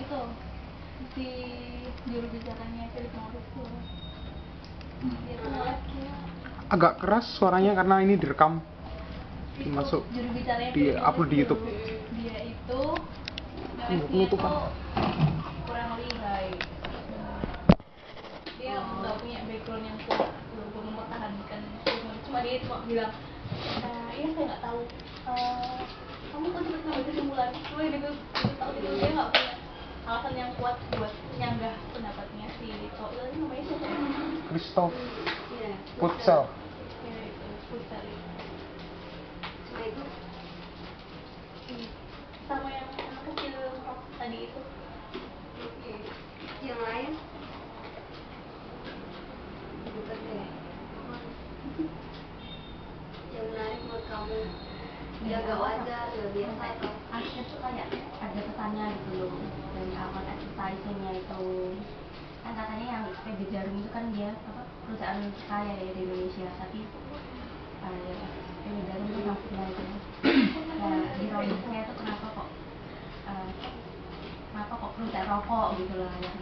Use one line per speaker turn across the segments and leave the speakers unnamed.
itu si juru bicaranya Philip Morris tuh. Dia tuh ngeliatnya
Agak keras suaranya karena ini direkam
itu
masuk
juru bicaranya
di
Philip
upload di
Morris
YouTube.
dia itu ngeliatnya
Penutupan.
tuh kurang lihai. Dia nggak punya background yang kuat untuk mempertahankan Philip Morris. Cuma dia cuma bilang, iya saya nggak tahu. Kamu kok cepet ngambil kesimpulan? Gue gitu tahu itu dia nggak punya alasan yang kuat buat nyanggah pendapatnya si cowok itu namanya siapa?
Christoph
Iya.
Putzel.
Ya itu Putzer itu.
Cuma itu
Sama yang anak kecil rock tadi itu.
oke. Yang lain bukan deh. Yang menarik menurut kamu ya gak wajar, gak biasa atau
Akhirnya tuh kayak ada pesannya gitu loh dari awal exercise-nya itu. Kan katanya yang PB Jarum itu kan dia perusahaan kaya ya di Indonesia, tapi PB Jarum itu maksudnya itu. Nah, ironisnya itu kenapa kok perusahaan rokok gitu loh yang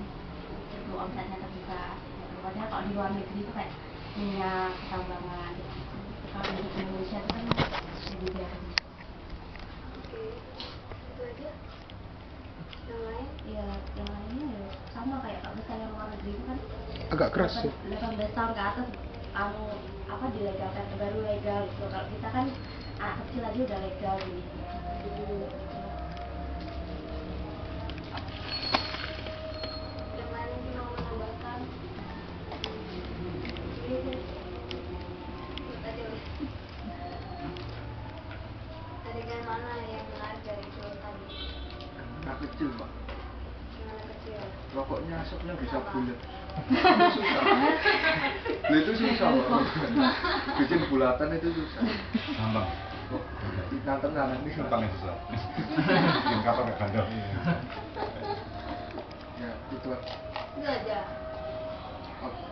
itu omsetnya terbesar. Padahal kalau di luar negeri itu kayak minyak, pertambangan. Kalau di Indonesia itu kan PB Jarum.
oke. Itu aja. Yang lain
Ya, yang lainnya ya sama kayak kalau misalnya luar negeri itu kan
Agak keras sih.
18 tahun ke atas dilegalkan, baru legal gitu. Kalau kita kan anak kecil aja udah legal gitu.
yang lain mungkin mau menambahkan ikut aja wes. Adegan mana yang menarik dari itu tadi?
Anak kecil pak,
Yang anak kecil
rokoknya asapnya bisa bulat. Itu susah. Loh, itu susah pak. Bikin bulatan itu susah.
Gampang.
Tengah nanti
Gampang itu susah. Yang kapal ke kandang.
Ya itu lah.
itu aja.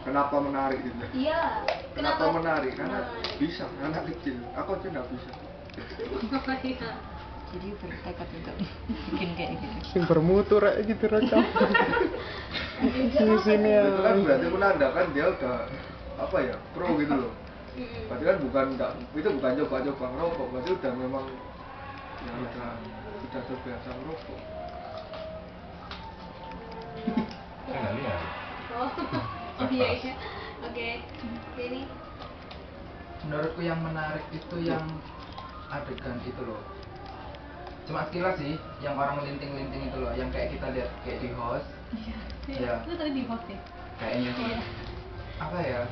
Kenapa menarik gitu?
Iya.
Kenapa menarik? Karena
menarik?
bisa anak kecil. Aku aja nggak bisa.
Iya.
Jadi bertekad untuk bikin kayak gitu.
Sing bermutu rek gitu rekam. Di sini ya.
Itu kan berarti menandakan dia udah apa ya, pro gitu loh. Berarti kan itu bukan coba-coba ngerokok, berarti udah memang ya udah terbiasa ngerokok.
Saya nggak lihat.
Oh iya iya. Oke. Ini
Menurutku yang menarik itu yang adegan itu loh. Cuma sekilas sih, yang orang linting-linting itu loh, yang kayak kita lihat kayak di host.
Iya. Itu tadi di host ya.
Kayaknya sih.
Iya.
Apa ya?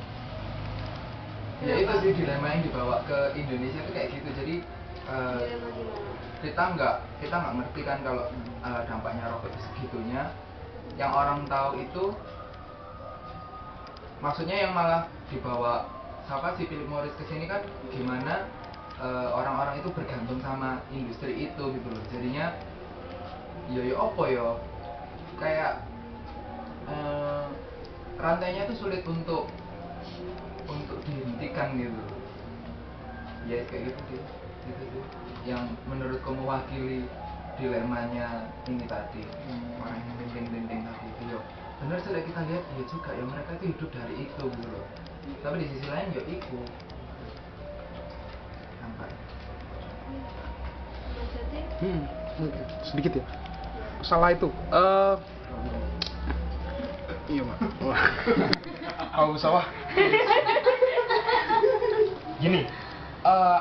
Ya itu sih dilema yang dibawa ke Indonesia itu kayak gitu. Jadi
dilema gimana?
kita nggak ngerti kan kalau dampaknya rokok segitunya. Yang orang tahu itu maksudnya yang malah dibawa siapa si Philip Morris ke sini kan gimana orang-orang itu bergantung sama industri itu gitu loh. Jadinya yo opo yo kayak rantainya itu sulit untuk dihentikan gitu. Ya kayak gitu sih. Gitu sih. Yang menurutku mewakili dilemanya ini tadi. Orang yang linting-linting tadi itu yo. Benar sudah kita lihat ya juga ya mereka itu hidup dari itu gitu loh. Tapi di sisi lain yo iku nampaknya.
Maksudnya
Sedikit ya. Salah itu. Iya mak. Kau sawah. Gini,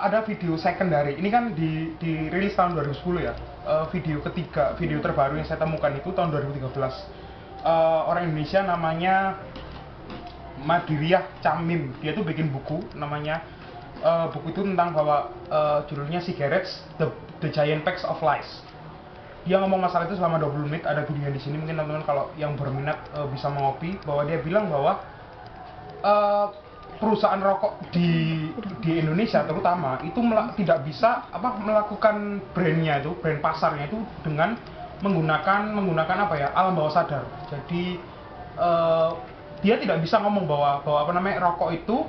ada video secondary. Ini kan dirilis tahun 2010 ya. Video terbaru yang saya temukan itu tahun 2013. Orang Indonesia namanya Madiriah Camim. Dia tuh bikin buku namanya buku itu tentang bahwa judulnya Cigarettes, The Giant Packs of Lies. Dia ngomong masalah itu selama 20 menit, ada videonya di sini. Mungkin teman-teman kalau yang berminat bisa mengopi, bahwa dia bilang bahwa perusahaan rokok di Indonesia terutama itu tidak bisa melakukan brand pasarnya itu dengan menggunakan apa ya, alam bawah sadar. Jadi dia tidak bisa ngomong bahwa rokok itu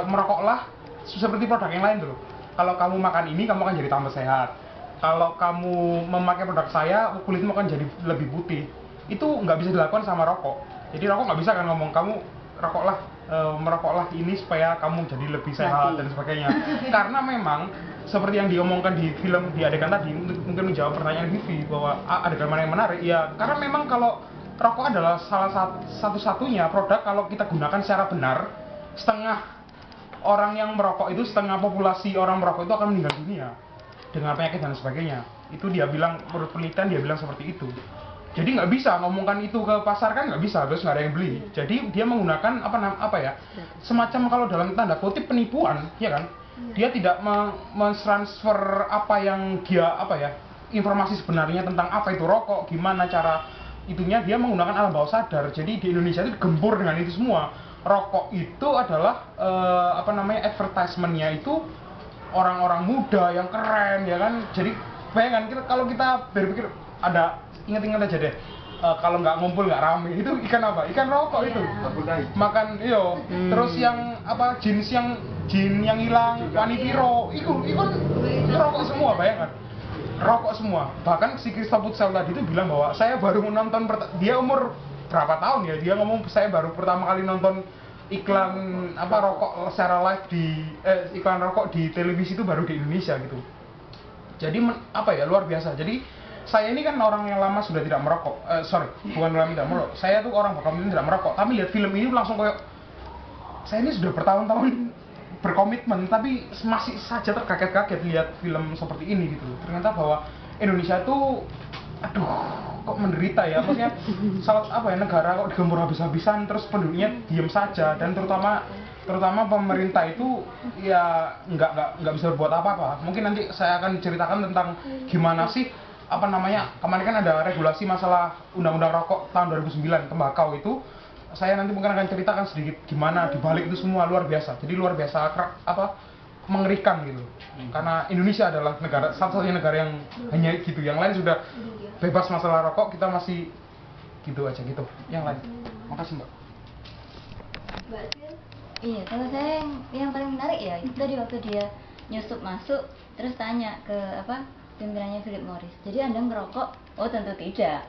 merokoklah seperti produk yang lain dulu. Kalau kamu makan ini, kamu akan jadi tambah sehat. Kalau kamu memakai produk saya, kulitmu akan jadi lebih putih. itu nggak bisa dilakukan sama rokok. Jadi rokok nggak bisa kan ngomong kamu rokoklah, merokoklah ini supaya kamu jadi lebih sehat dan sebagainya. Karena memang seperti yang diomongkan di film di adegan tadi, mungkin menjawab pertanyaan Vivi bahwa adegan mana yang menarik, ya karena memang kalau rokok adalah salah satu-satunya produk kalau kita gunakan secara benar, setengah orang yang merokok itu, setengah populasi orang merokok itu akan meninggal dunia dengan penyakit dan sebagainya. Itu dia bilang, menurut penelitian dia bilang seperti itu. Jadi nggak bisa ngomongkan itu ke pasar kan nggak bisa, terus nggak ada yang beli. Jadi dia menggunakan apa ya, semacam kalau dalam tanda kutip penipuan, ya kan? Dia tidak mentransfer apa yang dia informasi sebenarnya tentang apa itu rokok, gimana cara itunya, dia menggunakan alam bawah sadar. Jadi di Indonesia itu digempur dengan itu semua. Rokok itu adalah advertisement-nya itu orang-orang muda yang keren, ya kan? Jadi bayangkan kalau kita berpikir ada, ingat-ingat aja deh, kalau nggak ngumpul nggak rame, itu ikan apa? Ikan rokok itu. Makan terus yang jeans yang hilang, wanipiro, itu rokok semua, bayangkan. Rokok semua. Bahkan si Christoph Putzel tadi itu bilang bahwa saya baru menonton, dia umur berapa tahun ya, dia ngomong saya baru pertama kali nonton iklan rokok secara live iklan rokok di televisi itu baru di Indonesia gitu. Jadi luar biasa. Jadi saya ini kan orang yang lama sudah tidak merokok, bukan lama tidak merokok, saya tuh orang berkomitmen tidak merokok, tapi lihat film ini langsung kayak, saya ini sudah bertahun-tahun berkomitmen, tapi masih saja terkaget-kaget lihat film seperti ini gitu. Ternyata bahwa Indonesia tuh, kok menderita ya, maksudnya negara kok digempur habis-habisan, terus penduduknya diem saja, dan terutama pemerintah itu ya nggak bisa berbuat apa-apa. Mungkin nanti saya akan ceritakan tentang gimana sih kemarin kan ada regulasi masalah undang-undang rokok tahun 2009 tembakau itu. Saya nanti mungkin akan ceritakan sedikit gimana dibalik itu semua, luar biasa. Jadi luar biasa mengerikan gitu. Karena Indonesia adalah satu-satunya negara yang hanya gitu. Yang lain sudah bebas masalah rokok, kita masih gitu aja gitu. Yang lain. Makasih Mbak.
Iya, kalau saya yang paling menarik ya itu tadi waktu dia nyusup masuk terus tanya ke pimpinannya Philip Morris, jadi Anda ngerokok? Oh tentu tidak.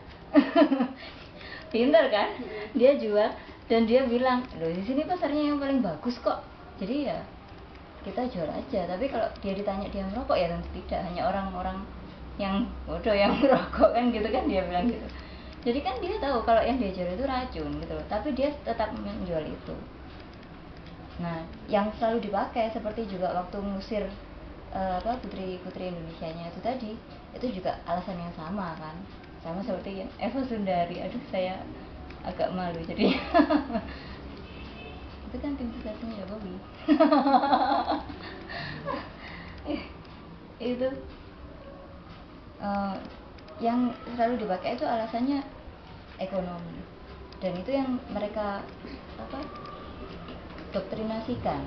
Pintar kan? Dia jual dan dia bilang, loh di sini pasarnya yang paling bagus kok, jadi ya kita jual aja. Tapi kalau dia ditanya dia merokok, ya tentu tidak, hanya orang-orang yang bodoh yang merokok kan gitu kan, dia bilang gitu. Jadi kan dia tahu kalau yang dia jual itu racun gitu loh, tapi dia tetap menjual itu. Nah, yang selalu dipakai seperti juga waktu ngusir putri Indonesianya itu tadi, itu juga alasan yang sama kan, sama seperti yang Eva Sundari. Aduh, saya agak malu jadi itu kan tim suksesnya Jokowi. Itu yang selalu dipakai itu alasannya ekonomi, dan itu yang mereka doktrinasikan.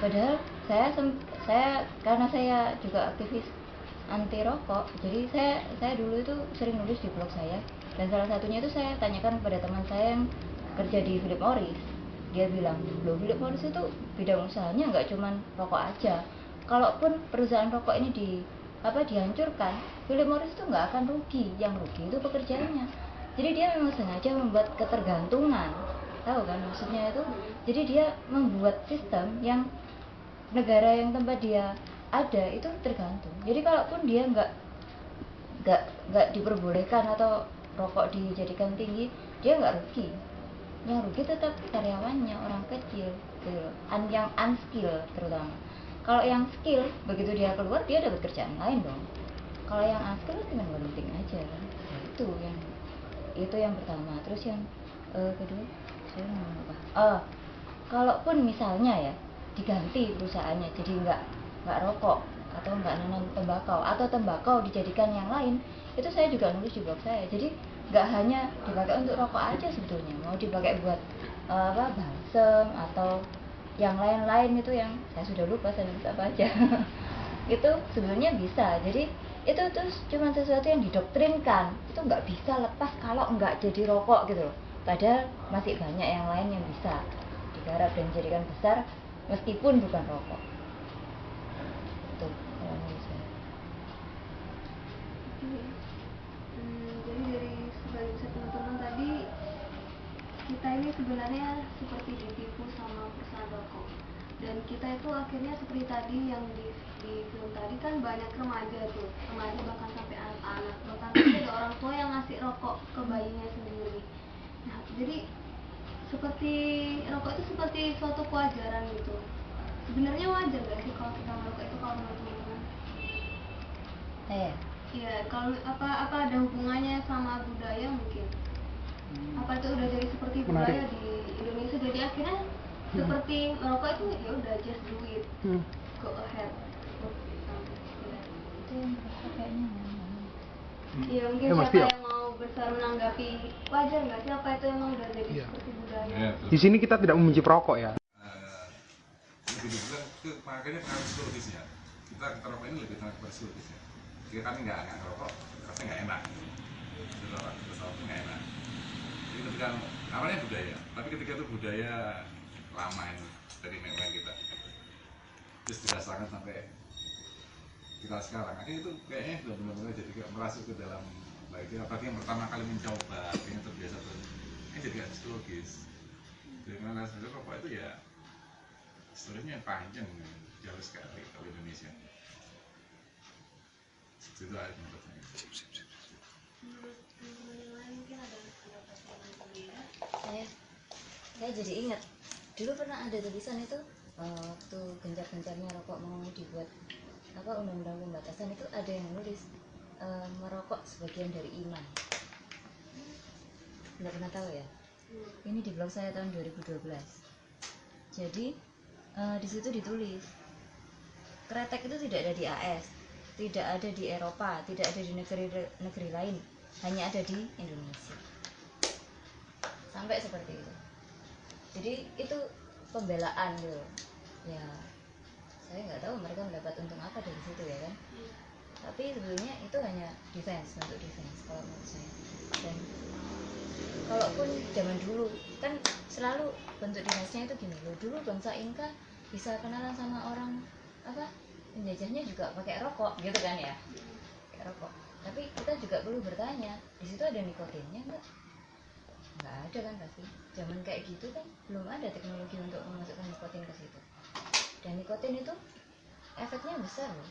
Padahal saya karena saya juga aktivis anti rokok, jadi saya dulu itu sering nulis di blog saya, dan salah satunya itu saya tanyakan pada teman saya yang kerja di Philip Morris. Dia bilang, loh Philip Morris itu bidang usahanya nggak cuman rokok aja. Kalaupun perusahaan rokok ini dihancurkan, Philip Morris itu nggak akan rugi, yang rugi itu pekerjaannya. Jadi dia memang sengaja membuat ketergantungan, tahu kan maksudnya itu. Jadi dia membuat sistem yang negara yang tempat dia ada itu tergantung. Jadi kalaupun dia nggak diperbolehkan atau rokok dijadikan tinggi, dia nggak rugi. Yang rugi tetap karyawannya, orang kecil gitu, yang unskill terutama. Kalau yang skill, begitu dia keluar dia dapat kerjaan lain dong. Kalau yang unskill cuma penting aja kan. Itu yang pertama. Terus yang kedua, saya ngomong apa? Kalaupun misalnya ya diganti perusahaannya jadi nggak rokok atau nggak nanam tembakau, atau tembakau dijadikan yang lain, itu saya juga nulis di blog saya. Jadi nggak hanya dipakai untuk rokok aja sebetulnya, mau dipakai buat balsem atau yang lain-lain itu yang saya sudah lupa saya nulis apa aja. Itu sebenarnya bisa. Jadi itu terus cuma sesuatu yang didoktrinkan, itu nggak bisa lepas kalau nggak jadi rokok gitu loh. Padahal masih banyak yang lain yang bisa digarap dan dijadikan besar meskipun bukan rokok. Itu kalau menurut saya.
Jadi dari kita ini sebenarnya seperti ditipu sama perusahaan rokok. Dan kita itu akhirnya seperti tadi yang di film tadi kan banyak remaja tuh, remaja bahkan sampai anak-anak, bahkan ada orang tua yang ngasih rokok ke bayinya sendiri. Nah, jadi seperti rokok itu seperti suatu kewajaran gitu. Sebenarnya wajar gak sih kalau kita merokok itu kalau menurut teman-teman? Iya, kalau apa ada hubungannya sama budaya mungkin? Apa itu udah jadi seperti budaya di Indonesia, jadi akhirnya seperti merokok itu ya udah just do it, go ahead.
Itu yang kayaknya.
Iya, mungkin
Ya, Mas
siapa
Tio.
yang mau besar menanggapi wajar nggak sih apa itu emang udah jadi
Iya.
seperti budaya?
Ya,
Di sini kita tidak membenci perokok ya.
lebih dibilang itu makanya pengaruh psikologisnya. Kita rokok ini lebih sangat psikologisnya. Jika kami nggak ngerokok, rasanya nggak enak. Setelah itu nggak enak. Jadi ketika awalnya budaya, tapi ketika itu budaya lama ini dari nenek moyang kita, terus dirasakan sampai kita sekarang, akhirnya itu kayaknya sudah benar-benar jadi kayak merasuk ke dalam baik itu. Apalagi yang pertama kali mencoba, akhirnya terbiasa ini jadi kayak psikologis. Dengan rasa rokok itu ya historinya panjang, jauh sekali kalau Indonesia. Itu aja menurut saya.
Menurut teman-teman yang lain mungkin ada pendapat yang berbeda.
Saya jadi ingat dulu pernah ada tulisan itu waktu gencar-gencarnya rokok mau dibuat undang-undang pembatasan, itu ada yang nulis merokok sebagian dari iman. Nggak pernah tahu ya? Ini di blog saya tahun 2012. Jadi di situ ditulis kretek itu tidak ada di AS, tidak ada di Eropa, tidak ada di negeri lain, hanya ada di Indonesia. Sampai seperti itu. Jadi itu pembelaan loh. Ya, saya nggak tahu mereka mendapat untung apa dari situ ya kan. Tapi sebetulnya itu hanya defense, untuk defense kalau menurut saya. Dan kalaupun zaman dulu kan selalu bentuk defense-nya itu gini loh. Dulu bangsa Inka bisa kenalan sama orang penjajahnya juga pakai rokok gitu kan ya, pakai rokok. Tapi kita juga perlu bertanya, di situ ada nikotinnya nggak ada kan pasti. Zaman kayak gitu kan belum ada teknologi untuk memasukkan nikotin ke situ. Dan nikotin itu efeknya besar loh.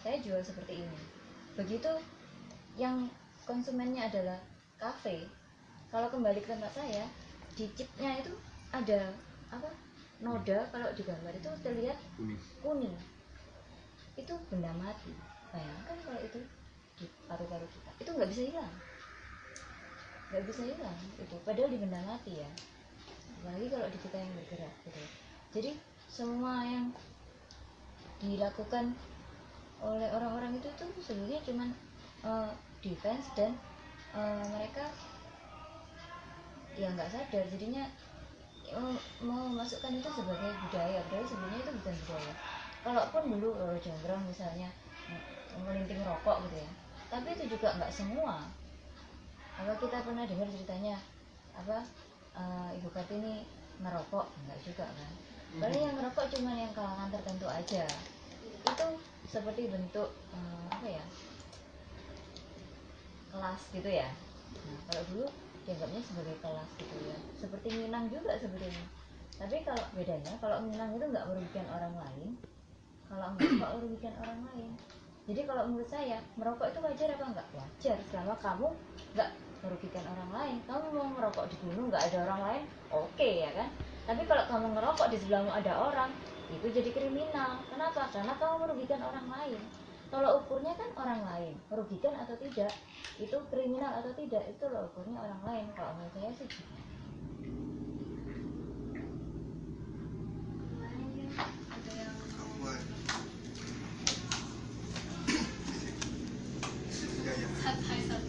Saya jual seperti ini. Begitu yang konsumennya adalah kafe, kalau kembali ke tempat saya, di chipnya itu ada noda, kalau digambar itu terlihat kuning. Itu benda mati. Bayangkan kalau itu di paru-paru kita, itu nggak bisa hilang itu, padahal di benda mati ya, apalagi kalau di kita yang bergerak gitu. Jadi semua yang dilakukan oleh orang-orang itu tuh sebenarnya cuman defense, dan mereka ya nggak sadar jadinya mau masukkan itu sebagai budaya sebenarnya itu bukan budaya. Kalaupun dulu Jonggrang misalnya melinting rokok gitu ya, tapi itu juga nggak semua. Kalau kita pernah dengar ceritanya Ibu Kartini ngerokok, enggak juga kan. Padahal yang ngerokok cuma yang kalangan tertentu aja. Itu seperti bentuk kelas gitu ya. Nah, kalau dulu dianggapnya sebagai kelas gitu ya. Seperti Minang juga sebetulnya. Tapi kalau bedanya, kalau Minang itu nggak merugikan orang lain, kalau ngerokok merugikan orang lain. Jadi kalau menurut saya, merokok itu wajar apa enggak? Wajar, selama kamu nggak merugikan orang lain. Kamu mau merokok di gunung nggak ada orang lain, oke ya kan? Tapi kalau kamu ngerokok di sebelahmu ada orang, itu jadi kriminal. Kenapa? Karena kamu merugikan orang lain. Kalau ukurnya kan orang lain, merugikan atau tidak, itu kriminal atau tidak, itu loh ukurnya orang lain. Kalau menurut saya sih gitu.
Ada yang
Hai Sat.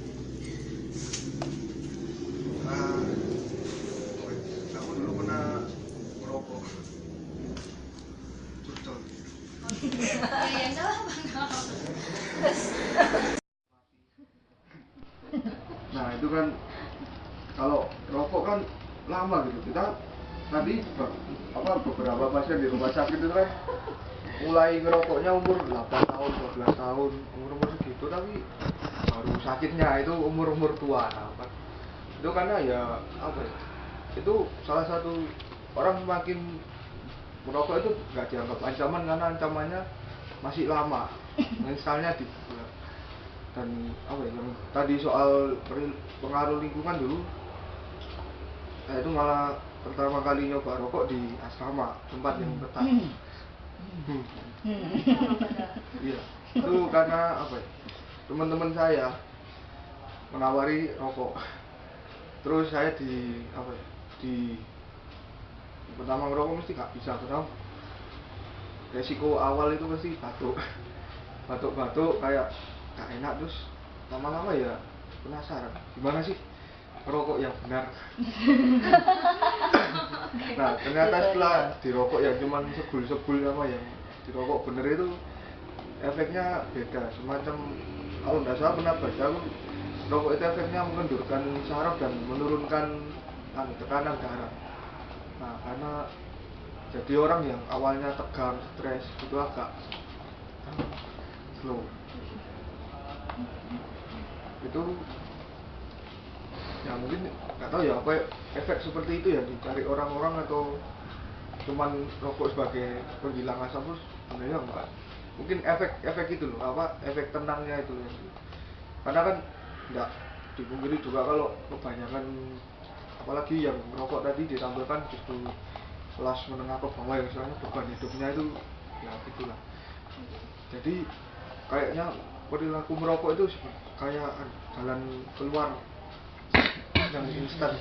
Aku dulu pernah merokok curcol.
Ya salah bang.
Nah itu kan kalau rokok kan lama gitu. Kita tadi beberapa pasien di rumah sakit itu kan mulai ngerokoknya umur 8 tahun, 12 tahun, umur segitu, tapi baru sakitnya itu umur tua. Nah, itu karena ya itu salah satu orang semakin merokok itu nggak dianggap ancaman karena ancamannya masih lama. Misalnya di dan apa ya, yang tadi soal pengaruh lingkungan dulu, saya itu malah pertama kali nyoba rokok di asrama, tempat yang ketat. Iya, itu karena apa ya, teman-teman saya menawari rokok, terus saya di apa ya, di pertama ngerokok mesti nggak bisa, karena resiko awal itu pasti batuk kayak gak enak, terus lama-lama ya penasaran gimana sih rokok yang benar. Nah ternyata setelah dirokok yang cuman segul sama yang dirokok bener itu efeknya beda, semacam kalau nggak salah pernah baca aku, rokok itu efeknya mengendurkan saraf dan menurunkan tekanan darah. Nah karena jadi orang yang awalnya tegang, stres itu agak slow. Itu ya mungkin nggak tahu ya apa efek seperti itu ya dicari orang-orang, atau cuman rokok sebagai penghilang asap, terus sebenarnya enggak. Mungkin efek itu loh, apa efek tenangnya itu ya. Karena kan nggak dipungkiri juga kalau kebanyakan, apalagi yang merokok tadi ditampilkan justru kelas menengah ke bawah yang istilahnya beban hidupnya itu ya gitulah. Jadi kayaknya perilaku merokok itu kayak jalan keluar yang instan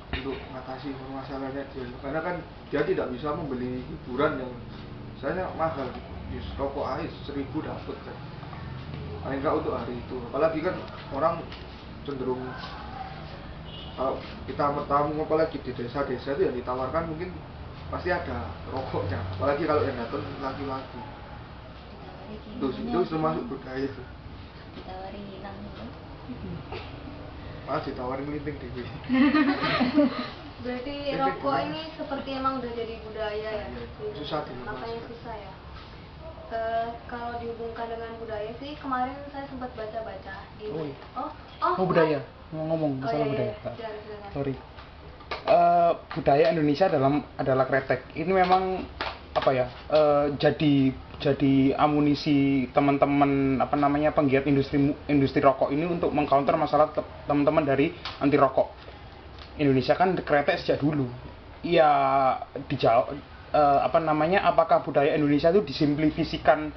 untuk mengatasi permasalahannya dia, karena kan dia tidak bisa membeli hiburan yang misalnya mahal, just rokok air 1.000 dapat kan, paling enggak untuk hari itu. Apalagi kan orang cenderung kalau kita bertamu apalagi di desa-desa itu yang ditawarkan mungkin pasti ada rokoknya, apalagi kalau yang datang laki-laki. Itu termasuk budaya itu.
Ditawari hilang itu.
Ditawarin melinting dewi.
Berarti rokok ini seperti emang udah jadi budaya ya?
Susah dilepas.
Makanya susah ya. Kalau dihubungkan dengan budaya sih, kemarin saya sempat baca-baca di
budaya, ngomong masalah
iya,
budaya.
silakan.
Sorry. Budaya Indonesia adalah kretek. Ini memang apa ya? Jadi amunisi teman-teman penggiat industri rokok ini untuk mengcounter masalah teman-teman dari anti rokok. Indonesia kan kretek sejak dulu. Ya dijawab apakah budaya Indonesia itu disimplisitiskan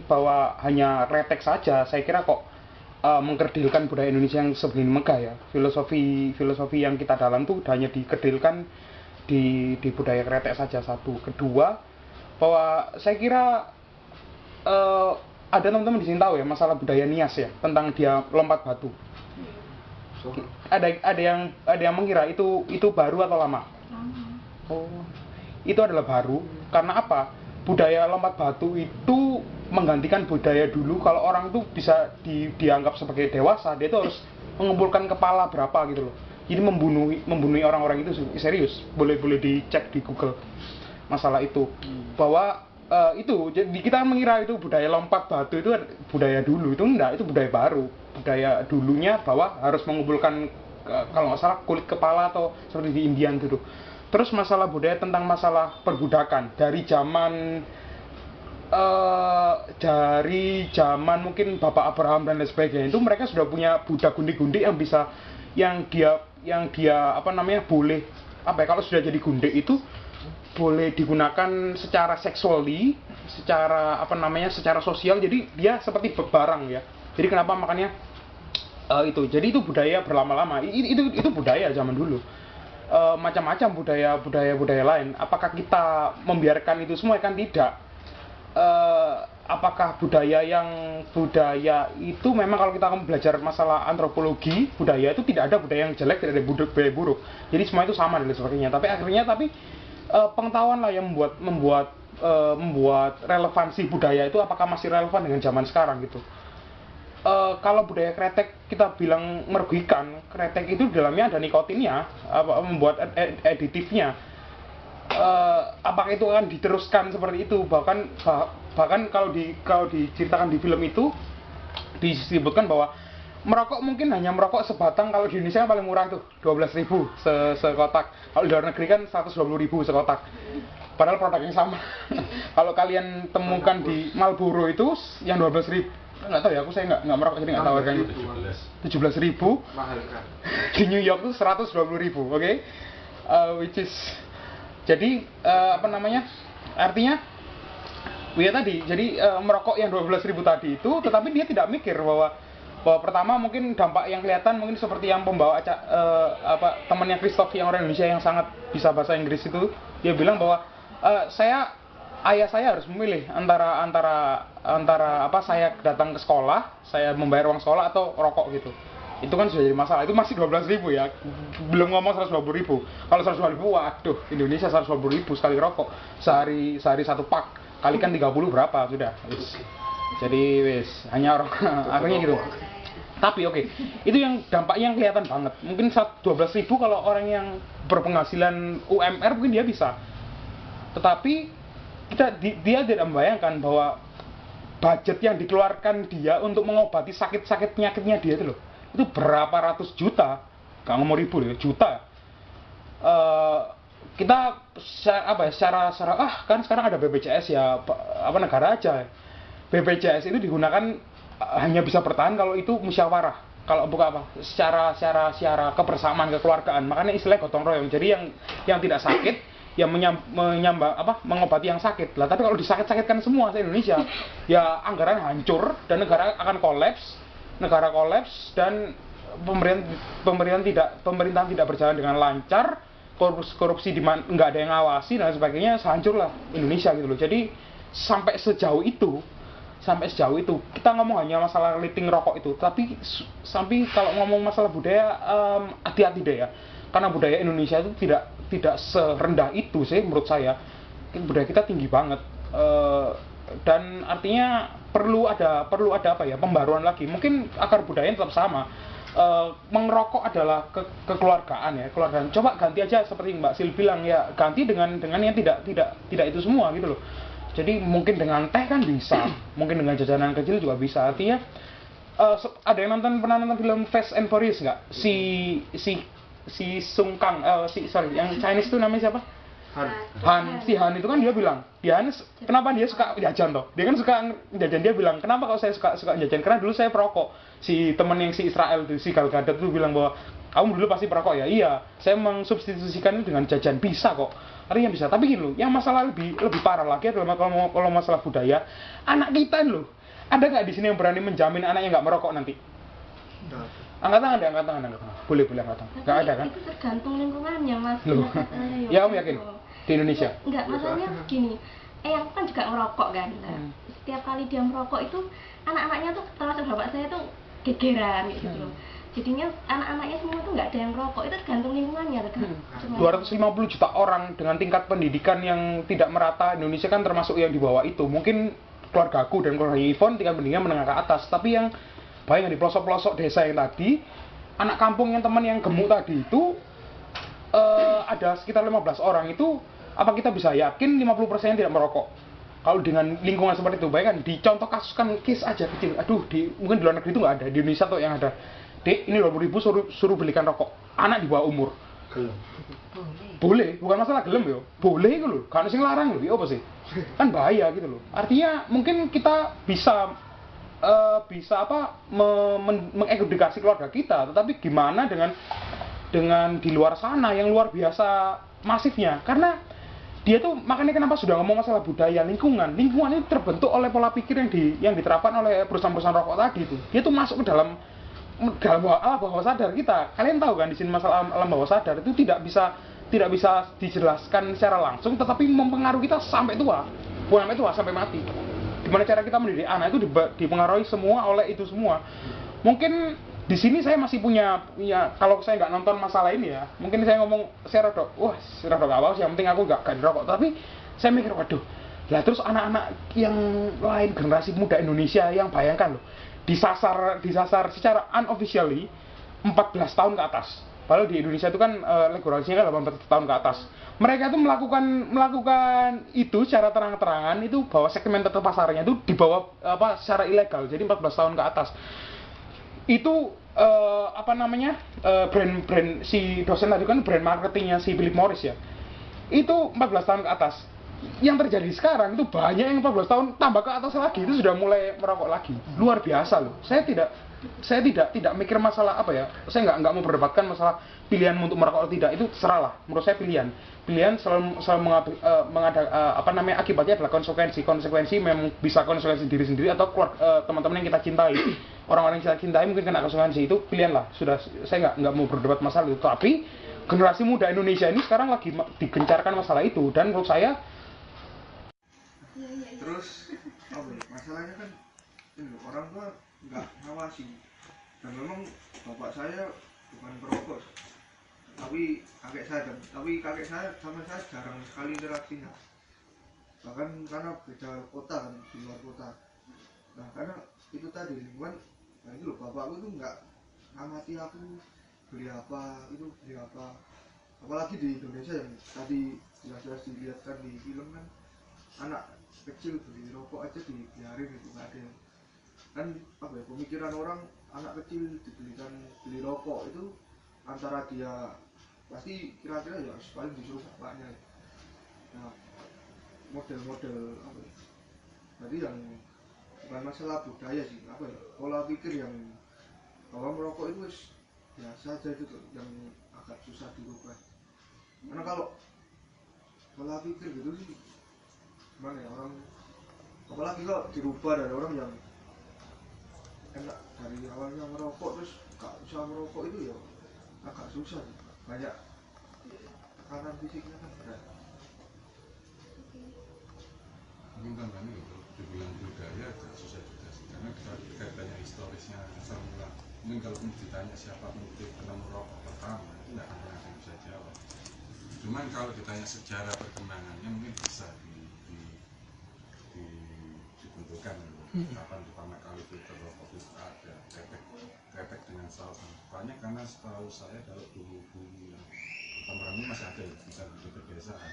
bahwa hanya kretek saja. Saya kira kok mengkerdilkan budaya Indonesia yang sebelum megah ya. Filosofi yang kita dalam tuh hanya dikerdilkan di budaya kretek saja, satu. Kedua, bahwa saya kira ada teman-teman di sini tahu ya masalah budaya Nias ya, tentang dia lompat batu. Ada yang mengira itu baru atau lama? Oh, itu adalah baru. Karena apa? Budaya lompat batu itu menggantikan budaya dulu. Kalau orang tuh bisa dianggap sebagai dewasa, dia tuh harus mengumpulkan kepala berapa gitu loh. Jadi membunuh orang-orang itu serius. Boleh dicek di Google masalah itu. Bahwa itu jadi kita mengira itu budaya lompat batu itu budaya dulu. Itu enggak, itu budaya baru. Budaya dulunya bahwa harus mengumpulkan kalau nggak salah kulit kepala atau seperti di Indian gitu. Terus masalah budaya tentang masalah perbudakan dari zaman mungkin Bapak Abraham dan lain sebagainya, itu mereka sudah punya budak gundi-gundi yang dia boleh kalau sudah jadi gundik itu boleh digunakan secara seksuali, secara sosial, jadi dia seperti barang ya. Jadi kenapa makanya itu. Jadi itu budaya berlama-lama. Itu budaya zaman dulu. Macam-macam budaya lain. Apakah kita membiarkan itu semua? Kan tidak. Apakah budaya itu memang kalau kita belajar masalah antropologi budaya itu tidak ada budaya yang jelek, tidak ada budaya buruk. Jadi semua itu sama dan sebagainya. Tapi pengetahuan lah yang membuat relevansi budaya itu apakah masih relevan dengan zaman sekarang gitu. Kalau budaya kretek kita bilang merugikan, kretek itu di dalamnya ada nikotinnya, membuat aditifnya. Apakah itu akan diteruskan seperti itu? Bahkan kalau diceritakan di film itu disebutkan bahwa merokok mungkin hanya merokok sebatang. Kalau di Indonesia paling murah tuh 12.000 sekotak. Kalau di luar negeri kan 120.000 sekotak. Padahal produknya sama. Kalau kalian temukan di Marlboro itu yang 12.000, nggak tahu ya, saya nggak merokok jadi nggak tahu harganya. 17.000.
Mahal kan.
Di New York tuh 120.000, oke? Which is jadi apa namanya? Artinya ya tadi, jadi merokok yang 12.000 tadi itu, tetapi dia tidak mikir bahwa pertama mungkin dampak yang kelihatan mungkin seperti yang pembawa temannya Christoph yang orang Indonesia yang sangat bisa bahasa Inggris itu, dia bilang bahwa ayah saya harus memilih antara apa, saya datang ke sekolah, saya membayar uang sekolah atau rokok gitu. Itu kan sudah jadi masalah. Itu masih 12.000 ya, belum ngomong 120.000. Kalau 120.000, waduh, Indonesia 120.000 sekali rokok, sehari satu pak, kalikan 30 berapa sudah. Jadi wis hanya orang akhirnya gitu. Tapi oke, itu yang dampaknya yang kelihatan banget. Mungkin 12.000 kalau orang yang berpenghasilan UMR mungkin dia bisa. Tetapi dia tidak membayangkan bahwa budget yang dikeluarkan dia untuk mengobati sakit-sakit penyakitnya dia itu loh, itu berapa ratus juta, nggak ngomong ribu ya, juta. Kita secara kan sekarang ada BPJS ya, apa negara aja. BPJS itu digunakan hanya bisa bertahan kalau itu musyawarah, kalau bukan apa, secara kebersamaan kekeluargaan. Makanya istilahnya gotong royong. Jadi yang tidak sakit yang mengobati yang sakit lah. Tapi kalau disakit-sakitkan semua se Indonesia, ya anggaran hancur dan negara akan kolaps, dan pemerintahan tidak berjalan dengan lancar, korupsi di mana nggak ada yang ngawasi dan sebagainya, hancur lah Indonesia gitu loh. Jadi sampai sejauh itu kita ngomong hanya masalah liting rokok itu, tapi kalau ngomong masalah budaya, hati-hati deh ya, karena budaya Indonesia itu tidak serendah itu sih menurut saya. Budaya kita tinggi banget, dan artinya perlu ada apa ya, pembaruan lagi. Mungkin akar budayanya tetap sama. Mengerokok adalah kekeluargaan ya, keluargaan. Coba ganti aja seperti Mbak Sil bilang ya, ganti dengan yang tidak itu semua gitu loh. Jadi mungkin dengan teh kan bisa, mungkin dengan jajanan kecil juga bisa. Artinya ada yang pernah nonton film Fast and Furious nggak? Si Sung Kang, yang Chinese itu namanya siapa? Si Han itu kan dia bilang, kenapa dia suka jajan toh? Dia kan suka jajan, dia bilang, kenapa kalau saya suka jajan? Karena dulu saya perokok. Si temen yang si Israel itu, si Gal Gadot itu bilang bahwa kamu dulu pasti perokok ya? Iya, saya mensubstitusikan itu dengan jajan, bisa kok. Artinya bisa. Tapi gini loh, yang masalah lebih parah lagi adalah kalau masalah budaya, anak kita loh. Ada nggak di sini yang berani menjamin anaknya nggak merokok nanti? Angkat tangan. Boleh angkat tangan. Nggak ada kan?
Itu tergantung lingkungannya, Mas.
Loh. Ya, Om yakin? Di Indonesia?
Enggak, masalahnya gini. Yang kan juga ngerokok kan. Nah, setiap kali dia merokok itu anak-anaknya tuh, termasuk bapak saya tuh gegeran gitu loh. Jadinya anak-anaknya semua tuh nggak ada yang merokok. Itu tergantung lingkungannya kan.
250 juta orang dengan tingkat pendidikan yang tidak merata. Indonesia kan termasuk yang di bawah itu. Mungkin keluarga aku dan keluarga Yvonne tingkat pendidikan menengah ke atas. Tapi yang bayang di pelosok-pelosok desa yang tadi, anak kampung yang teman yang gemuk tadi itu ada sekitar 15 orang itu, apa kita bisa yakin 50% tidak merokok? Kalau dengan lingkungan seperti itu, bayangkan dicontoh kasuskan case aja kecil. Aduh, mungkin di luar negeri itu nggak ada, di Indonesia tuh yang ada. Dek, ini 20.000 suruh belikan rokok. Anak di bawah umur. Boleh, bukan masalah gelem yo. Boleh gitu loh, kan sing larang lho, apa sih? Kan bahaya gitu loh. Artinya mungkin kita bisa mengedukasi keluarga kita, tetapi gimana dengan di luar sana yang luar biasa masifnya. Karena dia tuh, makanya kenapa sudah ngomong masalah budaya, lingkungan itu terbentuk oleh pola pikir yang diterapkan oleh perusahaan-perusahaan rokok tadi itu. Dia tuh masuk ke dalam bawah sadar kita. Kalian tahu kan di sini masalah alam bawah sadar itu tidak bisa dijelaskan secara langsung, tetapi mempengaruhi kita sampai tua. Bukan sampai tua, sampai mati. Gimana cara kita mendidik anak itu dipengaruhi semua oleh itu semua. Mungkin di sini saya masih punya kalau saya nggak nonton masalah ini ya, mungkin saya ngomong saya rodok nggak apa sih, yang penting aku nggak rokok. Tapi saya mikir, waduh, lah terus anak-anak yang lain, generasi muda Indonesia yang bayangkan loh, disasar secara unofficially 14 tahun ke atas. Padahal di Indonesia itu kan regulasinya kan 18 tahun ke atas. Mereka itu melakukan itu secara terang-terangan, itu bahwa segmen pasarnya itu di bawah secara ilegal, jadi 14 tahun ke atas. itu apa namanya, brand si dosen tadi kan brand marketingnya si Philip Morris ya, itu 14 tahun ke atas. Yang terjadi sekarang itu banyak yang 14 tahun tambah ke atas lagi itu sudah mulai merokok lagi. Luar biasa loh. Saya tidak mikir masalah apa ya. Saya nggak mau berdebatkan masalah pilihan untuk merokok atau tidak, itu terserah lah. Menurut saya pilihan selalu apa namanya, akibatnya adalah konsekuensi memang bisa konsekuensi diri sendiri atau teman-teman yang kita cintai, orang-orang yang kita cintai mungkin kena konsekuensi. Itu pilihan lah. Sudah, saya nggak mau berdebat masalah itu. Tapi generasi muda Indonesia ini sekarang lagi digencarkan masalah itu, dan menurut saya
Terus masalahnya kan ini orang tua nggak ngawasi, dan memang bapak saya bukan perokok, tapi kakek saya sama saya jarang sekali interaksinya, bahkan karena beda kota kan, di luar kota. Nah karena itu tadi lingkungan, nah itu loh, bapakku itu nggak ngamati aku beli apa, apalagi di Indonesia yang tadi jelas-jelas dilihatkan di film kan, anak kecil beli rokok aja dibiarin gitu, nggak ada yang, kan apa ya, pemikiran orang anak kecil beli rokok itu antara dia pasti kira-kira ya paling disuruh bapaknya. Nah model apa ya, tadi yang bukan masalah budaya sih, apa ya, pola pikir yang bahwa merokok itu biasa aja itu tuh, yang agak susah dirubah. Karena kalau pola pikir gitu sih gimana ya, orang apalagi kalau dirubah dari orang yang enak dari awalnya merokok terus gak usah merokok, itu ya agak susah sih. Banyak tekanan fisiknya kan berat.
Mungkin tambahnya gitu, dibilang budaya agak susah juga sih, karena kita tanya historisnya asal mula. Mungkin kalau ditanya siapa penemu rokok pertama, itu nggak akan ada yang bisa jawab. Cuman kalau ditanya sejarah perkembangannya mungkin bisa ditentukan kapan pertama kali filter rokok itu ada, kretek dengan saus. Banyak karena setahu saya kalau dulu yang pertama ini masih ada, bisa di pedesaan.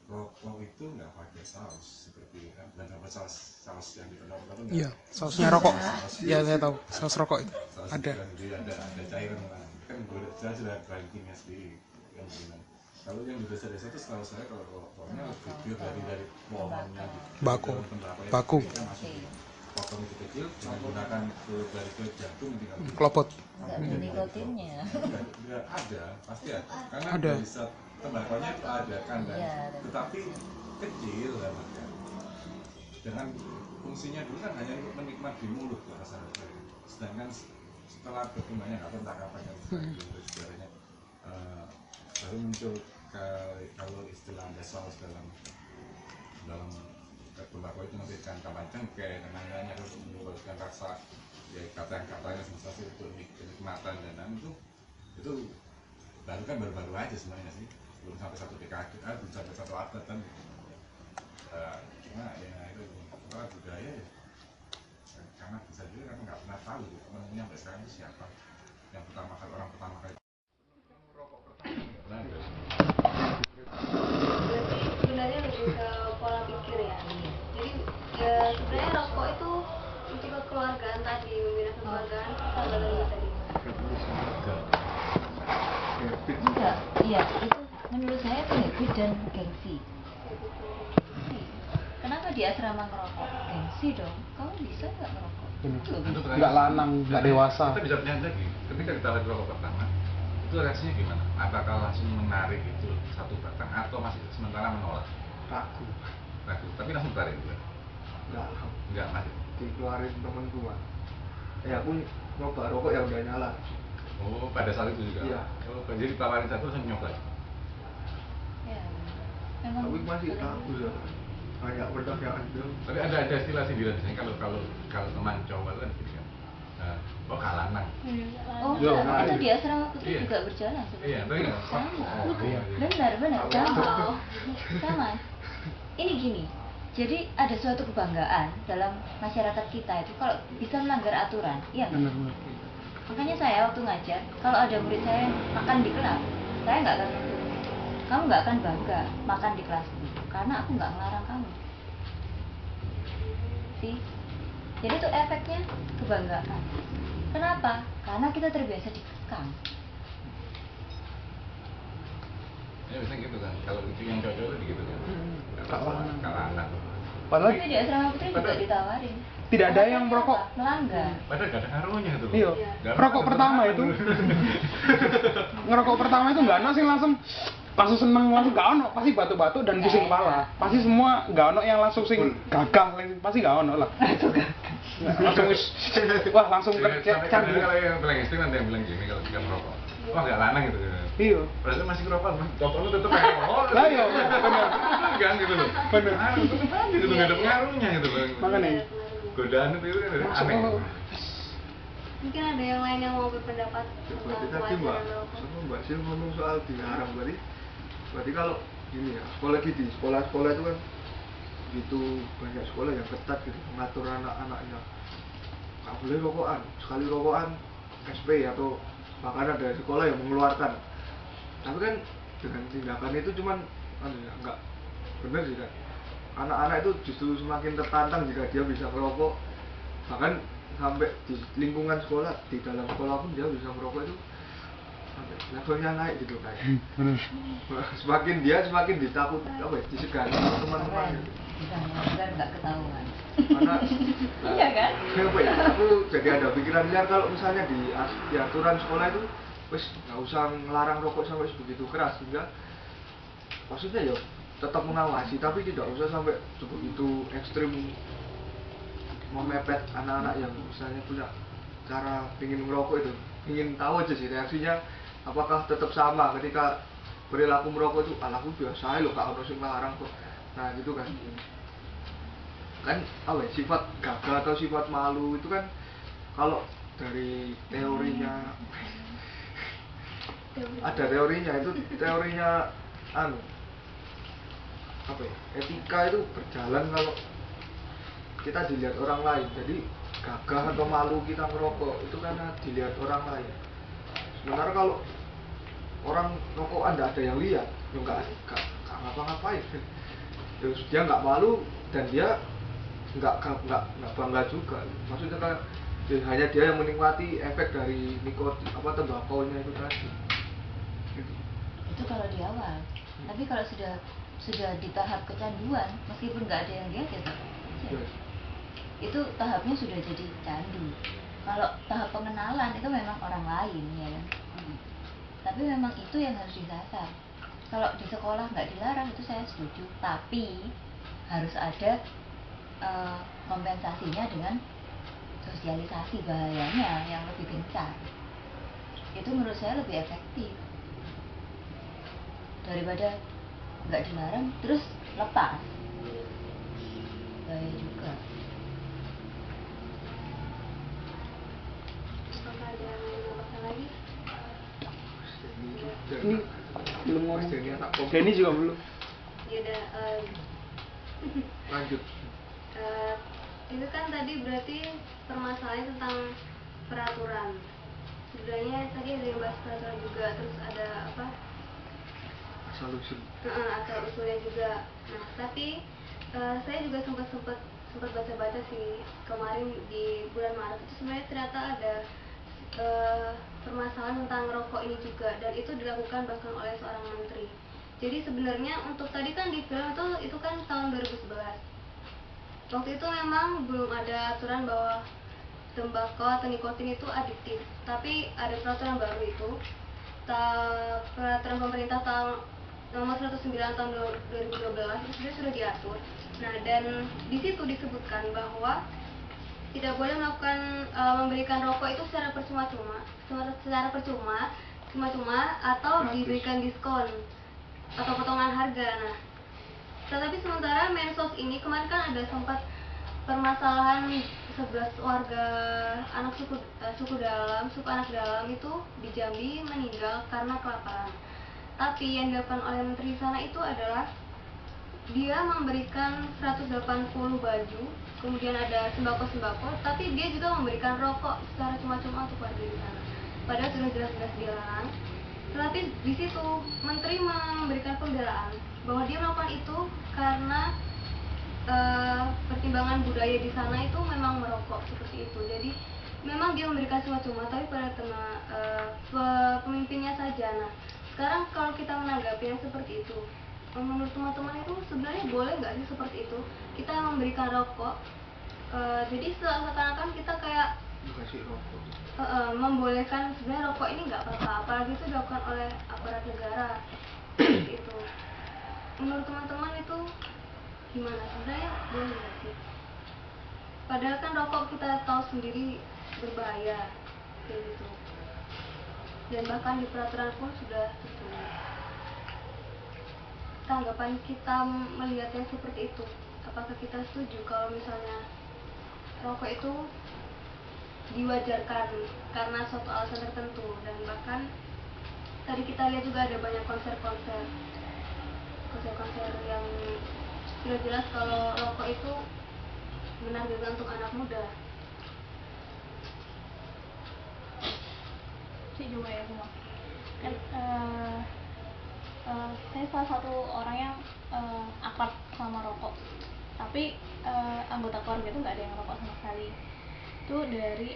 Rokok itu nggak pakai saus seperti kan, dan dapat saus yang di rokok itu.
iya, sausnya rokok. Iya, saya tahu saus rokok itu
saus
ada.
Ada cairan kan, saya sudah bankingnya sendiri yang bilang. Kalau yang di desa-desa itu setahu saya kalau rokoknya lebih dari pohonnya
Baku.
Kita masuk potong itu kecil dengan menggunakan kulit dari kulit jantung tinggal
Klopot.
Nggak ada nikotinnya.
Nggak ada, pasti ada. Karena
Ada.
dari zat tembakonya itu ada kandang,
Iya,
tetapi kecil lah makan. Dengan fungsinya dulu kan hanya untuk menikmat di mulut lah rasanya. Sedangkan setelah berkembangnya nggak tahu entah kapan kan sejarahnya baru muncul kalau istilah ada saus dalam tembakau itu memberikan tambahan cengkeh dan lain-lainnya, terus memberikan rasa ya katanya sensasi untuk kenikmatan dan itu baru kan baru-baru aja sebenarnya sih, belum sampai satu dekade, belum sampai satu abad kan. Cuma ya itu masalah budaya ya, karena bisa juga kan nggak pernah tahu menunya sampai sekarang itu siapa yang orang pertama kali.
Berarti sebenarnya lebih ke pola pikir ya. Jadi ya sebenarnya rokok itu lebih ke keluargaan tadi, membina kekeluargaan, persahabatan tadi.
Enggak, iya itu menurut saya itu habit dan gengsi. Kenapa di asrama ngerokok? Gengsi dong, kamu bisa nggak ngerokok?
Nggak lanang, nggak dewasa.
Kita bisa lihat lagi, ketika kita lagi rokok pertama, itu reaksinya gimana? Apakah langsung menarik itu satu batang atau masih sementara menolak?
Ragu,
Tapi langsung tarik juga? Enggak masih.
dikeluarin temen tua. Aku nyoba rokok yang udah nyala.
Oh, pada saat itu juga?
Iya.
Oh, jadi tawarin satu langsung nyoba?
Ya, memang
Tapi masih ragu ya. Kayak pertanyaan itu.
Tapi ada istilah sindiran biasanya kalau teman cowok kan gitu kan, kok kalanang.
Oh
Iya,
enggak,
nah,
itu di asrama putri
iya.
juga berjalan seperti
Iya, tapi nggak.
sama.
Oh, iya.
Benar,
Wow.
sama. Ini gini, jadi ada suatu kebanggaan dalam masyarakat kita itu kalau bisa melanggar aturan, iya nggak? Makanya saya waktu ngajar, kalau ada murid saya yang makan di kelas, saya nggak akan nuntut. Kamu nggak akan bangga makan di kelas karena aku nggak melarang kamu. Sih, Jadi itu efeknya kebanggaan. Kenapa? Karena kita terbiasa dikekang.
Ya biasanya gitu kan, kalau itu yang cocok itu gitu kan. Kalau anak.
Padahal
Tapi di asrama putri juga ditawarin.
tidak ada yang
Alasannya
merokok.
apa? Melanggar.
Padahal gak ada ngaruhnya tuh.
Iya.
Gak ada
Rokok pertama
ngaruhnya.
itu. Ngerokok pertama itu nggak ono sih langsung seneng langsung gak ono, pasti batuk-batuk dan pusing kepala. Pasti semua gak ono yang langsung sing gagah, pasti gak ono lah. Langsung wis wah langsung
Sampai
cari.
kadang kalau yang paling ekstrim nanti yang bilang gini kalau dia merokok. Wah gak lanang gitu.
Iya.
Berarti masih ngerokok, rokoknya tetep kayak oh.
Lah iya, bener.
Kan gitu loh.
Bener.
Tetep aja gitu, gak ada pengaruhnya gitu loh.
Makanya
Godaan itu kan
masuk
aneh.
Mungkin ada yang lain yang mau berpendapat
Berarti
tentang
tadi Mbak,
pelajaran merokok.
sama Mbak Sil ngomong soal dilarang berarti kalau gini ya, apalagi di sekolah-sekolah itu kan gitu banyak sekolah yang ketat gitu mengatur anak-anaknya nggak boleh rokokan, sekali rokokan SP atau bahkan ada sekolah yang mengeluarkan. Tapi kan dengan tindakan itu cuman nggak benar sih kan. Anak-anak itu justru semakin tertantang jika dia bisa merokok, bahkan sampai di lingkungan sekolah, di dalam sekolah pun dia bisa merokok itu sampai levelnya naik gitu kan. Semakin ditakut disegani sama teman-teman gitu.
Agar nggak ketahuan.
Karena
Iya kan?
apa ya, aku jadi ada pikiran liar kalau misalnya di aturan sekolah itu wis nggak usah ngelarang rokok sampai begitu keras, sehingga maksudnya ya tetap mengawasi tapi tidak usah sampai begitu ekstrim memepet anak-anak yang misalnya punya cara ingin merokok itu. Ingin tahu aja sih reaksinya apakah tetap sama ketika perilaku merokok itu alaku biasa loh kak harus ngelarang kok. Nah gitu kan apa ya, sifat gagah atau sifat malu itu kan kalau dari teorinya ada teorinya itu apa ya, etika itu berjalan kalau kita dilihat orang lain. Jadi gagah atau malu kita merokok itu karena dilihat orang lain. Sementara kalau orang rokok ada yang lihat, ya nggak ngapa-ngapain. Terus dia nggak malu dan dia nggak bangga juga. Maksudnya kan hanya dia yang menikmati efek dari nikotin tembakonya itu tadi. Gitu.
Itu kalau di awal. Tapi kalau sudah di tahap kecanduan, meskipun nggak ada yang lihat ya tetap aja.
Yes.
Itu tahapnya sudah jadi candu. Kalau tahap pengenalan itu memang orang lain ya kan. Tapi memang itu yang harus disasar. Kalau di sekolah nggak dilarang itu saya setuju, tapi harus ada kompensasinya dengan sosialisasi bahayanya yang lebih gencar. Itu menurut saya lebih efektif daripada nggak dilarang terus lepas, bahaya juga.
Apakah ada yang mau menambahkan lagi?
ini belum ngomong.
Mas Denny anak pom.
Denny juga belum.
Ya udah,
Lanjut.
itu kan tadi berarti permasalahan tentang peraturan. Sebenarnya tadi ada yang bahas peraturan juga, terus ada apa?
Asal usul.
Asal usulnya juga. Nah, tapi saya juga sempat baca-baca sih kemarin di bulan Maret itu sebenarnya ternyata ada permasalahan tentang rokok ini juga, dan itu dilakukan bahkan oleh seorang menteri. Jadi sebenarnya untuk tadi kan di film itu kan tahun 2011. Waktu itu memang belum ada aturan bahwa tembakau atau nikotin itu adiktif, tapi ada peraturan baru itu, peraturan pemerintah tahun nomor 109 tahun 2012 itu sudah diatur. Nah, dan di situ disebutkan bahwa tidak boleh melakukan memberikan rokok itu secara percuma atau diberikan diskon atau potongan harga. Nah, tetapi sementara Mensos ini kemarin kan ada sempat permasalahan 11 warga anak suku anak dalam itu di Jambi meninggal karena kelaparan. Tapi yang dilakukan oleh menteri sana itu adalah dia memberikan 180 baju, kemudian ada sembako, tapi dia juga memberikan rokok secara cuma-cuma untuk warga di sana. Padahal sudah jelas-jelas dilarang. Tetapi di situ menteri memberikan pembelaan bahwa dia melakukan itu karena pertimbangan budaya di sana itu memang merokok seperti itu. Jadi memang dia memberikan cuma-cuma, tapi pada pemimpinnya saja. Nah, sekarang kalau kita menanggapi yang seperti itu, menurut teman-teman itu sebenarnya boleh nggak sih seperti itu? Kita memberikan rokok, jadi seakan-akan kita kayak
dikasih rokok.
Membolehkan sebenarnya rokok ini nggak apa-apa, apalagi itu dilakukan oleh aparat negara seperti itu. Menurut teman-teman itu gimana, sebenarnya boleh nggak sih? Padahal kan rokok kita tahu sendiri berbahaya kayak gitu, dan bahkan di peraturan pun sudah tertulis. Tanggapan kita melihatnya seperti itu, apakah kita setuju kalau misalnya rokok itu diwajarkan karena suatu alasan tertentu? Dan bahkan tadi kita lihat juga ada banyak konser-konser yang sudah jelas kalau rokok itu menargetkan untuk anak muda.
Sih juga ya semua kan, saya salah satu orang yang akrab sama rokok, tapi anggota keluarga itu nggak ada yang rokok sama sekali. Itu dari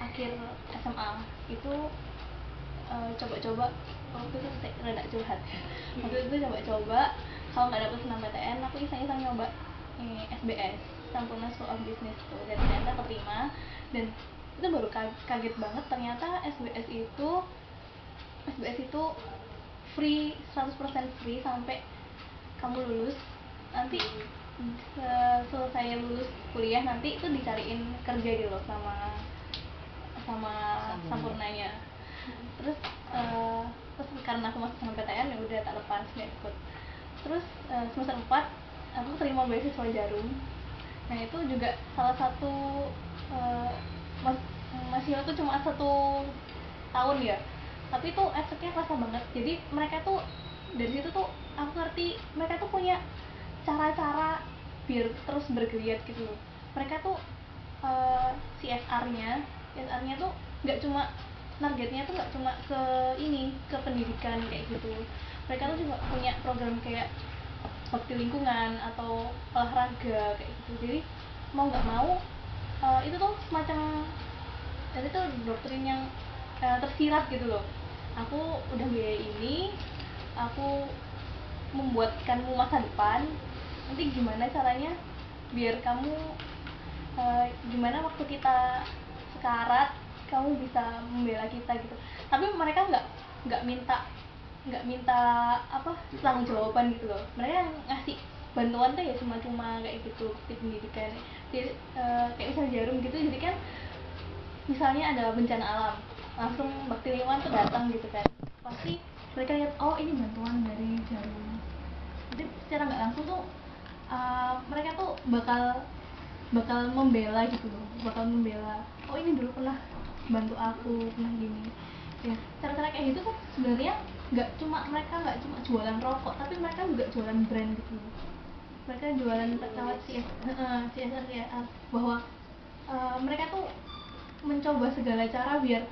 akhir SMA itu coba-coba, waktu itu rada curhat. Waktu itu coba-coba, kalau nggak dapet SNMPTN aku iseng-iseng nyoba SBS, Sampurna School of Business tuh, dan ternyata keterima. Dan itu baru kaget banget, ternyata SBS itu free, 100% free sampai kamu lulus. Nanti selesai lulus kuliah nanti itu dicariin kerja gitu loh sama Sampurnanya. Terus karena aku masuk SNMPTN ya udah tak lepas, nggak ikut. Terus semester 4 aku terima beasiswa Jarum. Nah itu juga salah satu mahasiswa tuh cuma 1 tahun ya, tapi itu efeknya kerasa banget. Jadi mereka tuh dari situ tuh aku ngerti mereka tuh punya cara-cara biar terus bergeliat gitu loh. Mereka tuh CSR-nya tuh nggak cuma targetnya tuh nggak cuma ke pendidikan kayak gitu. Mereka tuh juga punya program kayak bakti lingkungan atau olahraga kayak gitu. Jadi mau nggak mau itu tuh semacam, dan itu doktrin yang tersirat gitu loh. Aku udah biaya ini, aku membuatkanmu masa depan, nanti gimana caranya biar kamu gimana waktu kita sekarat kamu bisa membela kita gitu. Tapi mereka nggak minta apa tanggung jawaban gitu loh. Mereka ngasih bantuan tuh ya cuma-cuma kayak gitu di pendidikan. Jadi kayak misal Jarum gitu, jadi kan misalnya ada bencana alam, langsung bakti lingkungan tuh datang gitu kan, pasti mereka lihat oh ini bantuan dari Jarum. Jadi secara nggak langsung tuh mereka tuh bakal membela gitu loh, oh ini dulu pernah bantu aku, pernah gini ya. Cara-cara kayak gitu tuh sebenarnya mereka nggak cuma jualan rokok, tapi mereka juga jualan brand gitu loh. Mereka jualan lewat CSR ya, bahwa mereka tuh mencoba segala cara biar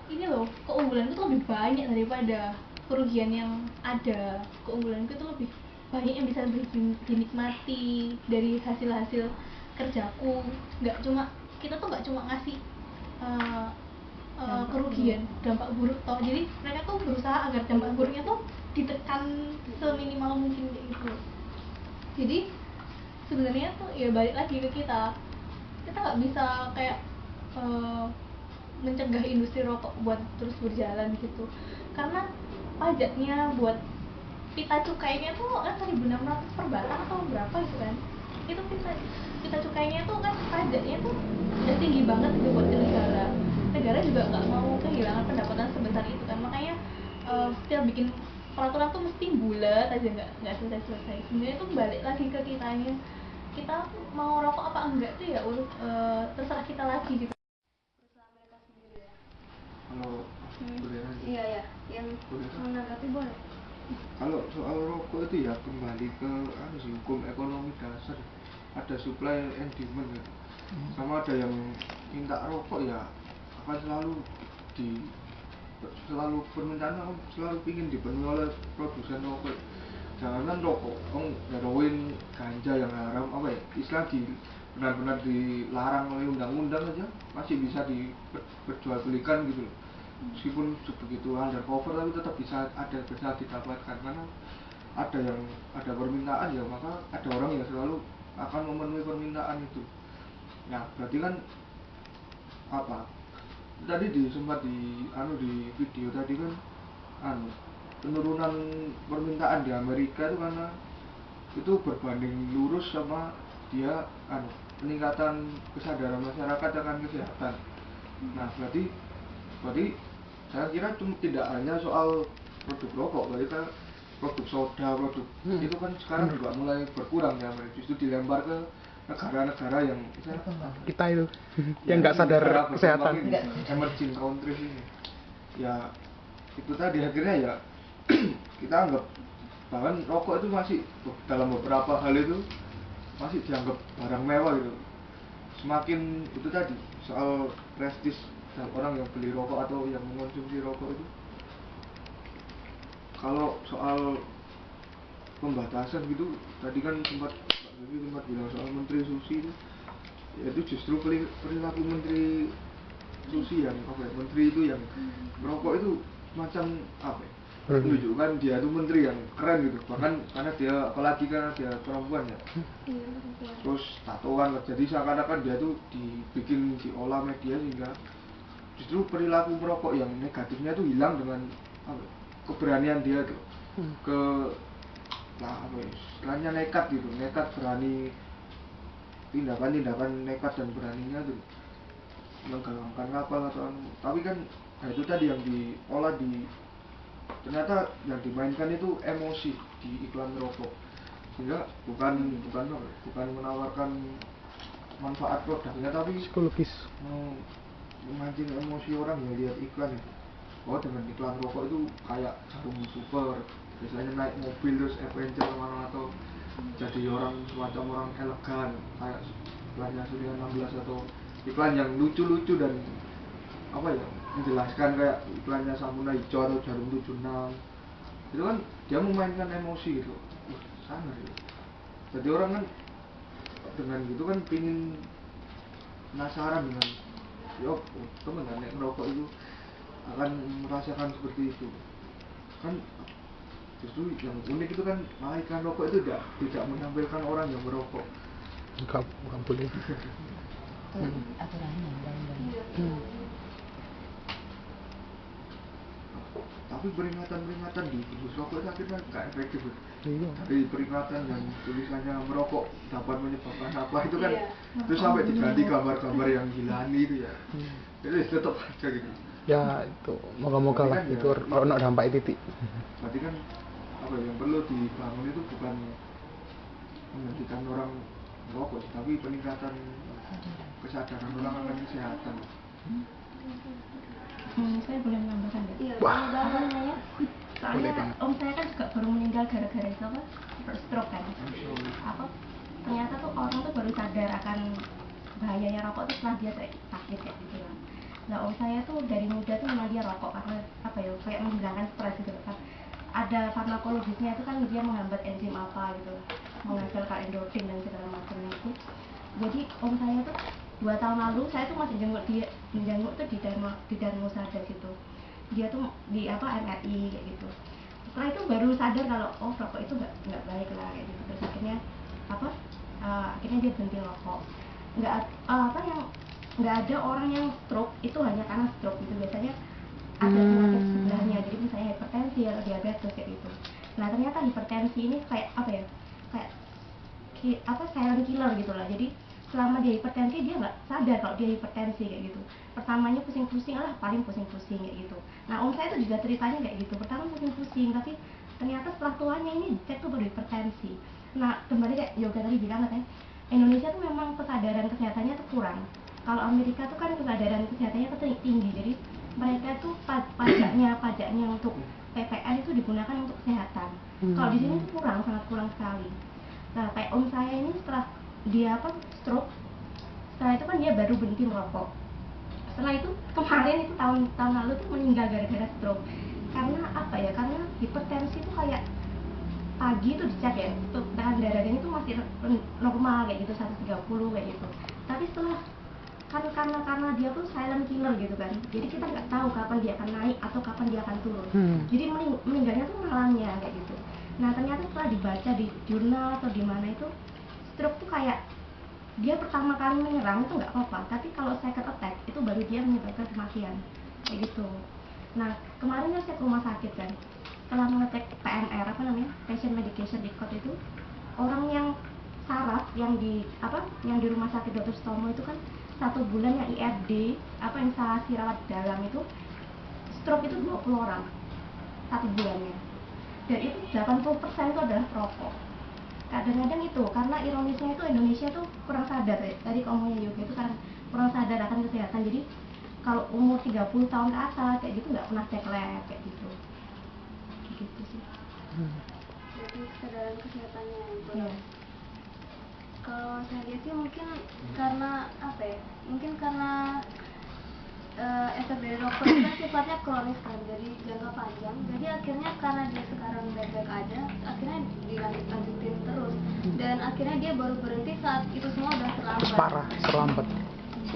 ini loh, keunggulan itu lebih banyak daripada kerugian yang ada. Keunggulan itu lebih banyak yang bisa dinikmati dari hasil-hasil kerjaku. Kita tuh nggak cuma ngasih kerugian, dampak buruk toh. Jadi mereka tuh berusaha agar dampak buruknya tuh ditekan seminimal mungkin kayak gitu. Jadi sebenarnya tuh ya balik lagi ke kita nggak bisa kayak mencegah industri rokok buat terus berjalan gitu, karena pajaknya buat pita cukainya tuh kan 1.600 per batang atau berapa gitu kan. Itu pita cukainya tuh kan pajaknya tuh udah tinggi banget gitu buat negara juga nggak mau kehilangan pendapatan sebesar itu kan. Makanya setiap bikin peraturan tuh mesti bulat aja, nggak selesai. Sebenarnya tuh balik lagi ke kitanya, kita mau rokok apa enggak tuh ya terserah kita lagi gitu.
Kalau
iya ya, yang menanggapi boleh.
Kalau soal rokok itu ya kembali ke hukum ekonomi dasar, ada supply and demand gitu. Sama ada yang minta rokok ya akan selalu permintaan selalu pingin dipenuhi oleh produsen rokok. jangan rokok, heroin, ganja yang haram apa ya, istilah benar-benar dilarang oleh undang-undang aja masih bisa diperjualbelikan gitu loh. Meskipun sebegitu undercover tapi tetap bisa didapatkan karena ada permintaan ya, maka ada orang yang selalu akan memenuhi permintaan itu. Nah berarti kan apa tadi sempat di video tadi kan penurunan permintaan di Amerika itu karena itu berbanding lurus sama dia peningkatan kesadaran masyarakat akan kesehatan. Nah berarti saya kira tidak hanya soal produk rokok, berarti kan produk soda, produk itu kan sekarang juga mulai berkurang ya, justru dilempar ke negara-negara yang
kita itu yang nggak sadar kesehatan,
emerging countries ini. Ya itu tadi akhirnya ya kita anggap bahkan rokok itu masih dalam beberapa hal itu masih dianggap barang mewah gitu. Semakin itu tadi soal prestis dan orang yang beli rokok atau yang mengonsumsi rokok itu. Kalau soal pembatasan gitu tadi kan sempat bilang soal Menteri Susi itu, yaitu justru perilaku Menteri Susi yang menteri itu yang merokok itu macam apa ya, menunjukkan dia itu menteri yang keren gitu, bahkan karena dia apalagi karena dia perempuan ya, terus tatoan, jadi seakan-akan dia tuh diolah media sehingga justru perilaku merokok yang negatifnya itu hilang dengan keberanian dia tuh istilahnya nekat gitu, nekat berani, tindakan nekat dan beraninya tuh menggalangkan kapal atau tapi kan itu tadi yang diolah ternyata yang dimainkan itu emosi di iklan rokok, sehingga bukan menawarkan manfaat produknya tapi
psikologis,
memancing emosi orang yang lihat iklan itu. Oh dengan iklan rokok itu kayak jarum super, biasanya naik mobil terus adventure kemana atau jadi semacam orang elegan kayak iklannya Surya 16 atau iklan yang lucu-lucu dan menjelaskan kayak iklannya Samuna Hijau atau Jarum 76. Itu kan dia memainkan emosi gitu. Sangat gitu. Jadi orang kan dengan gitu kan pingin penasaran dengan teman nek ngerokok itu akan merasakan seperti itu. Kan justru yang unik itu kan malah iklan rokok itu tidak menampilkan orang yang merokok.
Bukan boleh.
Aturannya undang-undang.
Tapi peringatan di bungkus rokok itu akhirnya nggak efektif.
Iya.
Dari peringatan yang tulisannya merokok dapat menyebabkan apa itu kan terus sampai diganti gambar-gambar yang gilani itu ya. Jadi tetap aja gitu.
Ya itu moga-moga lah
kan
itu ono dampak titik.
Berarti kan yang perlu dibangun itu bukan menghentikan orang merokok, tapi peningkatan kesadaran orang akan kesehatan.
Saya boleh menambahkan nggak?
Iya,
Wah.
banget
Soalnya
Boleh banget.
om saya kan juga baru meninggal gara-gara itu stroke kan. Ternyata tuh orang tuh baru sadar akan bahayanya rokok tuh setelah dia sakit kayak gitu lah. Nah om saya tuh dari muda tuh memang dia rokok karena kayak menghilangkan stres gitu kan. Ada farmakologisnya itu kan dia menghambat enzim apa gitu, menghasilkan endorfin dan segala macamnya itu. Jadi om saya tuh 2 tahun lalu saya tuh masih jenguk tuh di Dharma Sada situ. Dia tuh di MRI kayak gitu. Setelah itu baru sadar kalau rokok itu nggak baik lah kayak gitu. Terus akhirnya dia berhenti rokok. Nggak ada orang yang stroke itu hanya karena stroke gitu, biasanya ada penyakit sebelahnya, jadi misalnya hipertensi atau diabetes kayak gitu. Nah ternyata hipertensi ini kayak silent killer gitu lah. Jadi selama dia hipertensi dia nggak sadar kalau dia hipertensi kayak gitu. Pertamanya pusing-pusing paling pusing-pusing kayak gitu. Nah om saya itu juga ceritanya kayak gitu, pertama pusing-pusing tapi ternyata setelah tuanya ini dicek tuh baru hipertensi. Nah kembali kayak Yoga tadi bilang katanya Indonesia tuh memang kesadaran kesehatannya tuh kurang. Kalau Amerika tuh kan kesadaran kesehatannya tuh tinggi, jadi mereka tuh pajaknya untuk PPN itu digunakan untuk kesehatan. Kalau di sini tuh sangat kurang sekali. Nah kayak om saya ini setelah dia stroke, setelah itu kan dia baru berhenti merokok. Setelah itu kemarin itu tahun lalu tuh meninggal gara-gara stroke. Karena karena hipertensi itu kayak pagi itu dicek ya, tekanan darahnya itu masih normal kayak gitu 130 kayak gitu. Tapi setelah karena dia tuh silent killer gitu kan, jadi kita nggak tahu kapan dia akan naik atau kapan dia akan turun. Jadi meninggalnya tuh malamnya kayak gitu. Nah ternyata setelah dibaca di jurnal atau di mana itu, stroke tuh kayak dia pertama kali menyerang itu nggak apa-apa, tapi kalau second attack itu baru dia menyebabkan kematian kayak gitu. Nah kemarin saya ke rumah sakit kan, setelah mengecek PMR apa namanya patient medication record itu, orang yang saraf yang di rumah sakit Dr. Sutomo itu kan 1 bulan yang IRD yang instalasi rawat dalam itu stroke itu 20 orang 1 bulannya, dan itu 80% itu adalah perokok. Kadang-kadang itu karena ironisnya itu Indonesia tuh kurang sadar ya, tadi ngomongnya Yoga itu karena kurang sadar akan kesehatan. Jadi kalau umur 30 tahun ke atas kayak gitu nggak pernah cek lab kayak gitu sih.
Jadi kesadaran kesehatannya itu.
Iya.
Kalau saya lihat sih mungkin karena apa ya? Mungkin karena efek dari rokok itu kan sifatnya kronis kan, jadi jangka panjang. Jadi akhirnya karena dia sekarang baik-baik aja, akhirnya dilanjutin terus. Dan akhirnya dia baru berhenti saat itu semua udah terlambat.
Parah, terlambat.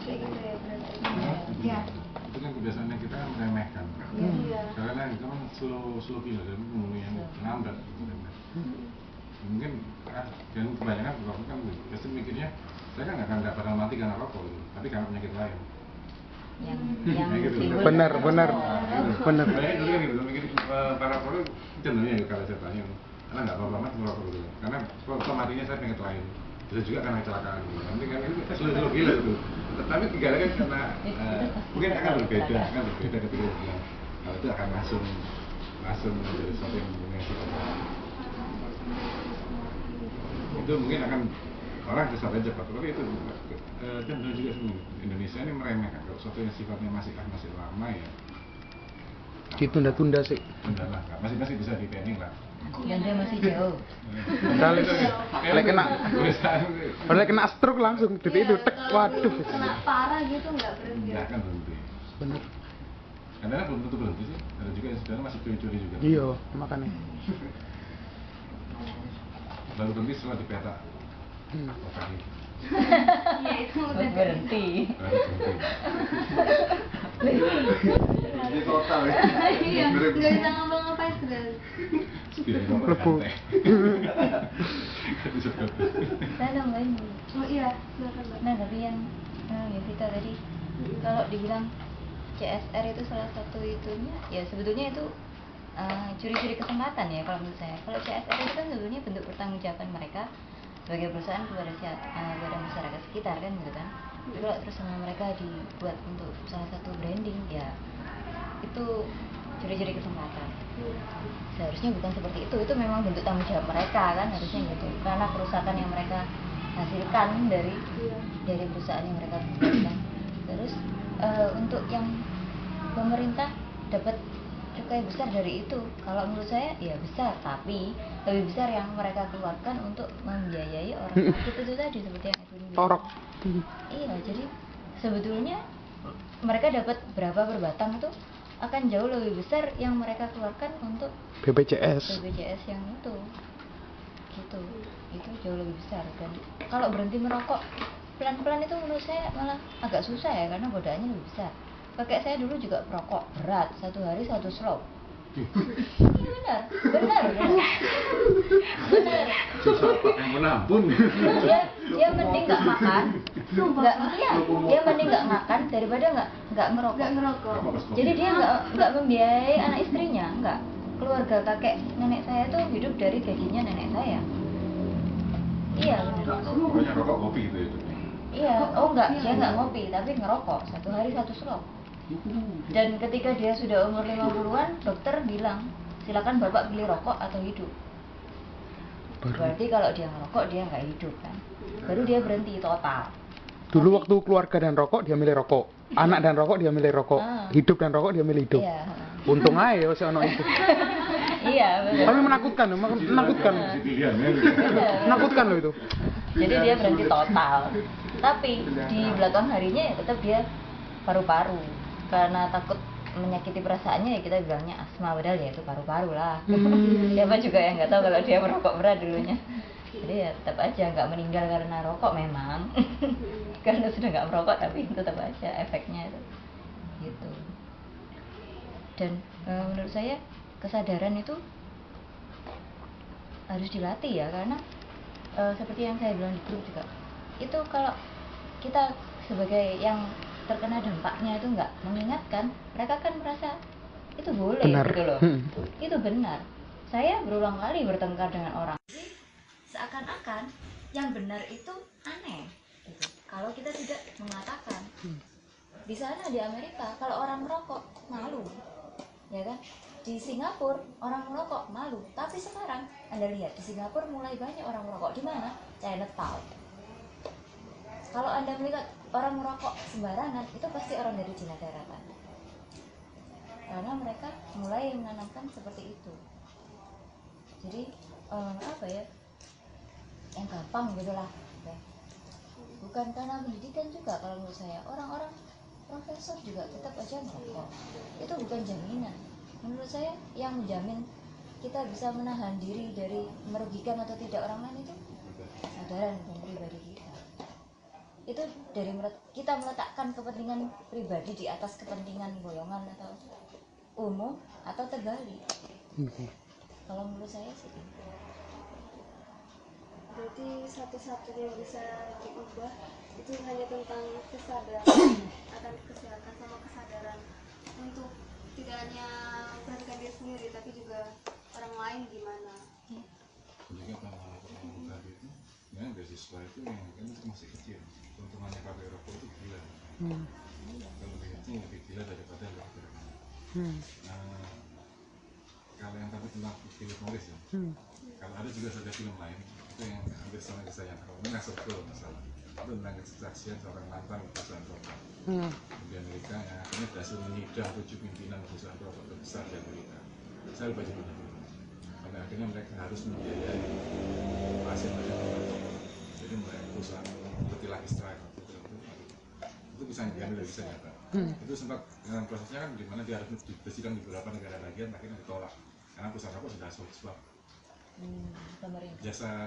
Kayak gitu ya berarti.
Ya.
Itu kan kebiasaannya kita meremehkan.
Iya.
Karena itu kan slow killer dan yang lambat. Mungkin dan kebanyakan rokok kan pasti mikirnya saya kan nggak akan dapatkan mati karena rokok gitu, tapi karena penyakit lain.
yang
gitu.
timbul
Benar.
Banyak dulu kan gitu mikir para rokok cenderungnya ya kalau saya tanya karena nggak apa-apa mas merokok gitu, karena kok matinya saya penyakit lain, bisa juga karena kecelakaan gitu. Nanti kan itu slow gila gitu. Tapi tiga kan karena mungkin akan berbeda ketika dia kalau itu akan langsung menjadi sesuatu yang itu mungkin akan orang kesal aja Pak, tapi itu cenderung juga sih Indonesia ini meremehkan kalau sesuatu yang sifatnya masih lama ya
Ditunda-tunda sih.
tunda lah, masih bisa di planning lah.
yang dia masih jauh.
Padahal kena stroke langsung, detik itu tek, waduh.
Kena parah gitu nggak berhenti.
Nggak akan berhenti.
Bener.
Kadang belum tentu berhenti sih, ada juga yang sebenarnya masih curi-curi juga.
Iya, makanya.
Baru berhenti setelah dipetak. Operasi.
Iya itu udah
Berhenti.
Baru berhenti.
Ini total ya.
Iya, nggak bisa ngapa-ngapain sudah.
Biar rokok
Lepu.
santai.
Saya nambahin.
Oh iya, silakan Mbak.
Nah tapi yang Yovita tadi kalau dibilang CSR itu salah satu itunya, ya sebetulnya itu curi-curi kesempatan ya kalau menurut saya. Kalau CSR itu kan sebetulnya bentuk pertanggungjawaban mereka sebagai perusahaan kepada masyarakat sekitar kan gitu kan. Tapi kalau terus sama mereka dibuat untuk salah satu branding ya itu curi-curi kesempatan. Seharusnya bukan seperti itu memang bentuk tanggung jawab mereka kan harusnya gitu. Karena kerusakan yang mereka hasilkan dari perusahaan yang mereka buat. Terus untuk yang pemerintah dapat cukai besar dari itu, kalau menurut saya ya besar, tapi lebih besar yang mereka keluarkan untuk membiayai orang sakit itu tadi seperti yang Edwin bilang.
Torok.
Iya, jadi sebetulnya mereka dapat berapa per batang itu akan jauh lebih besar yang mereka keluarkan untuk
BPJS.
yang itu gitu, itu jauh lebih besar. Dan kalau berhenti merokok pelan-pelan itu menurut saya malah agak susah ya, karena godaannya lebih besar. Kakek saya dulu juga perokok berat, 1 hari 1 slop. Iya benar.
Susah pakai menampun.
Dia mending nggak makan, dia mending nggak makan daripada nggak ngerokok. Jadi dia nggak membiayai anak istrinya, nggak. Keluarga kakek nenek saya tuh hidup dari gajinya nenek saya. Iya benar.
Pokoknya rokok kopi gitu ya.
Iya, oh enggak, dia nggak ngopi, tapi ngerokok 1 hari 1 slop. Dan ketika dia sudah umur 50-an, dokter bilang, silakan bapak pilih rokok atau hidup. Berarti kalau dia ngerokok, dia nggak hidup kan. Baru dia berhenti total.
Dulu waktu keluarga dan rokok dia milih rokok, anak dan rokok dia milih rokok, hidup dan rokok dia milih hidup.
Iya.
Untung aja ya si ono itu.
Iya, betul.
Tapi menakutkan loh itu.
Jadi dia berhenti total. Tapi di belakang harinya ya tetap dia paru-paru karena takut menyakiti perasaannya ya kita bilangnya asma, padahal ya itu paru-paru lah. Siapa juga yang nggak tahu kalau dia merokok berat dulunya. Jadi ya tetap aja nggak meninggal karena rokok memang. Karena sudah nggak merokok tapi tetap aja efeknya itu gitu. Dan menurut saya kesadaran itu harus dilatih ya, karena seperti yang saya bilang di grup juga, itu kalau kita sebagai yang terkena dampaknya itu nggak mengingatkan, mereka kan merasa itu boleh gitu loh. Itu benar. Saya berulang kali bertengkar dengan orang. Jadi seakan-akan yang benar itu aneh gitu. Kalau kita tidak mengatakan. Di sana di Amerika kalau orang merokok malu, ya kan? Di Singapura orang merokok malu. Tapi sekarang Anda lihat di Singapura mulai banyak orang merokok. Di mana? Chinatown. Kalau Anda melihat orang merokok sembarangan, itu pasti orang dari Cina daratan. Karena mereka mulai menanamkan seperti itu. Jadi apa ya? Yang gampang gitulah. Ya. Bukan karena pendidikan juga kalau menurut saya. Orang-orang profesor juga tetap aja merokok. Itu bukan jaminan. Menurut saya yang menjamin kita bisa menahan diri dari merugikan atau tidak orang lain itu kesadaran dan pribadi kita. Itu dari kita meletakkan kepentingan pribadi di atas kepentingan golongan atau umum atau terbalik. Kalau menurut saya sih
Berarti satu-satunya yang bisa diubah itu hanya tentang kesadaran akan kesehatan sama kesadaran untuk tidak hanya memperhatikan diri sendiri tapi juga orang lain gimana.
Jadi kan kalau tadi itu ya beasiswa itu yang kan itu masih kecil, keuntungannya pakai rokok itu gila. Kalau itu lebih gila daripada rokok. Kalau yang tadi tentang Philip Morris ya, kalau ada juga ada film lain itu yang hampir sama kisah yang kalau nggak sebel masalah itu tentang kesaksian seorang mantan perusahaan rokok di Amerika yang akhirnya berhasil menyidang 7 pimpinan perusahaan rokok terbesar di Amerika. Saya lupa judulnya. Karena akhirnya mereka harus membiayai pasien-pasien rokok. Jadi mereka perusahaan seperti Lucky Strike itu bisa diambil dari nyata. Itu sempat dengan prosesnya kan di mana dia harus dibersihkan di beberapa negara bagian, akhirnya ditolak karena perusahaan rokok sudah sebab jasa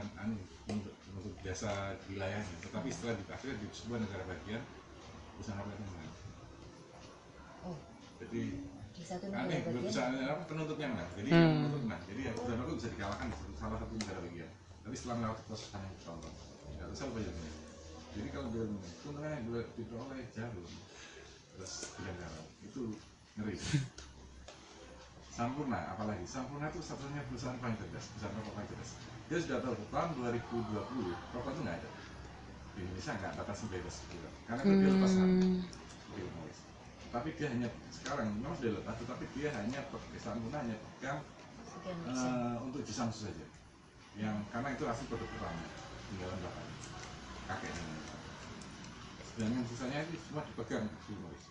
untuk jasa wilayahnya, tetapi setelah akhirnya di sebuah negara bagian perusahaan rokok itu menang. Jadi
di satu negara bagian
perusahaan apa penuntutnya menang, jadi penuntut menang, jadi ya perusahaan rokok bisa dikalahkan di salah satu negara bagian, tapi setelah melewati proses yang ditonton nggak usah lupa jadi. Jadi kalau dia keuntungannya diperoleh jarum terus negara itu ngeri. Sampurna, apalagi Sampurna itu satunya perusahaan paling cerdas, perusahaan rokok paling cerdas. Dia sudah tahu tahun 2020 rokok itu nggak ada di Indonesia, nggak batasi bebas gitu. Karena dia lepas harga. Tapi dia hanya sekarang memang sudah lepas, tetapi dia hanya Sampurna hanya pegang untuk Jisamsu saja. Yang karena itu asli produk pertama tinggalan bapak kakeknya. Dan yang sisanya itu semua dipegang Philip Morris.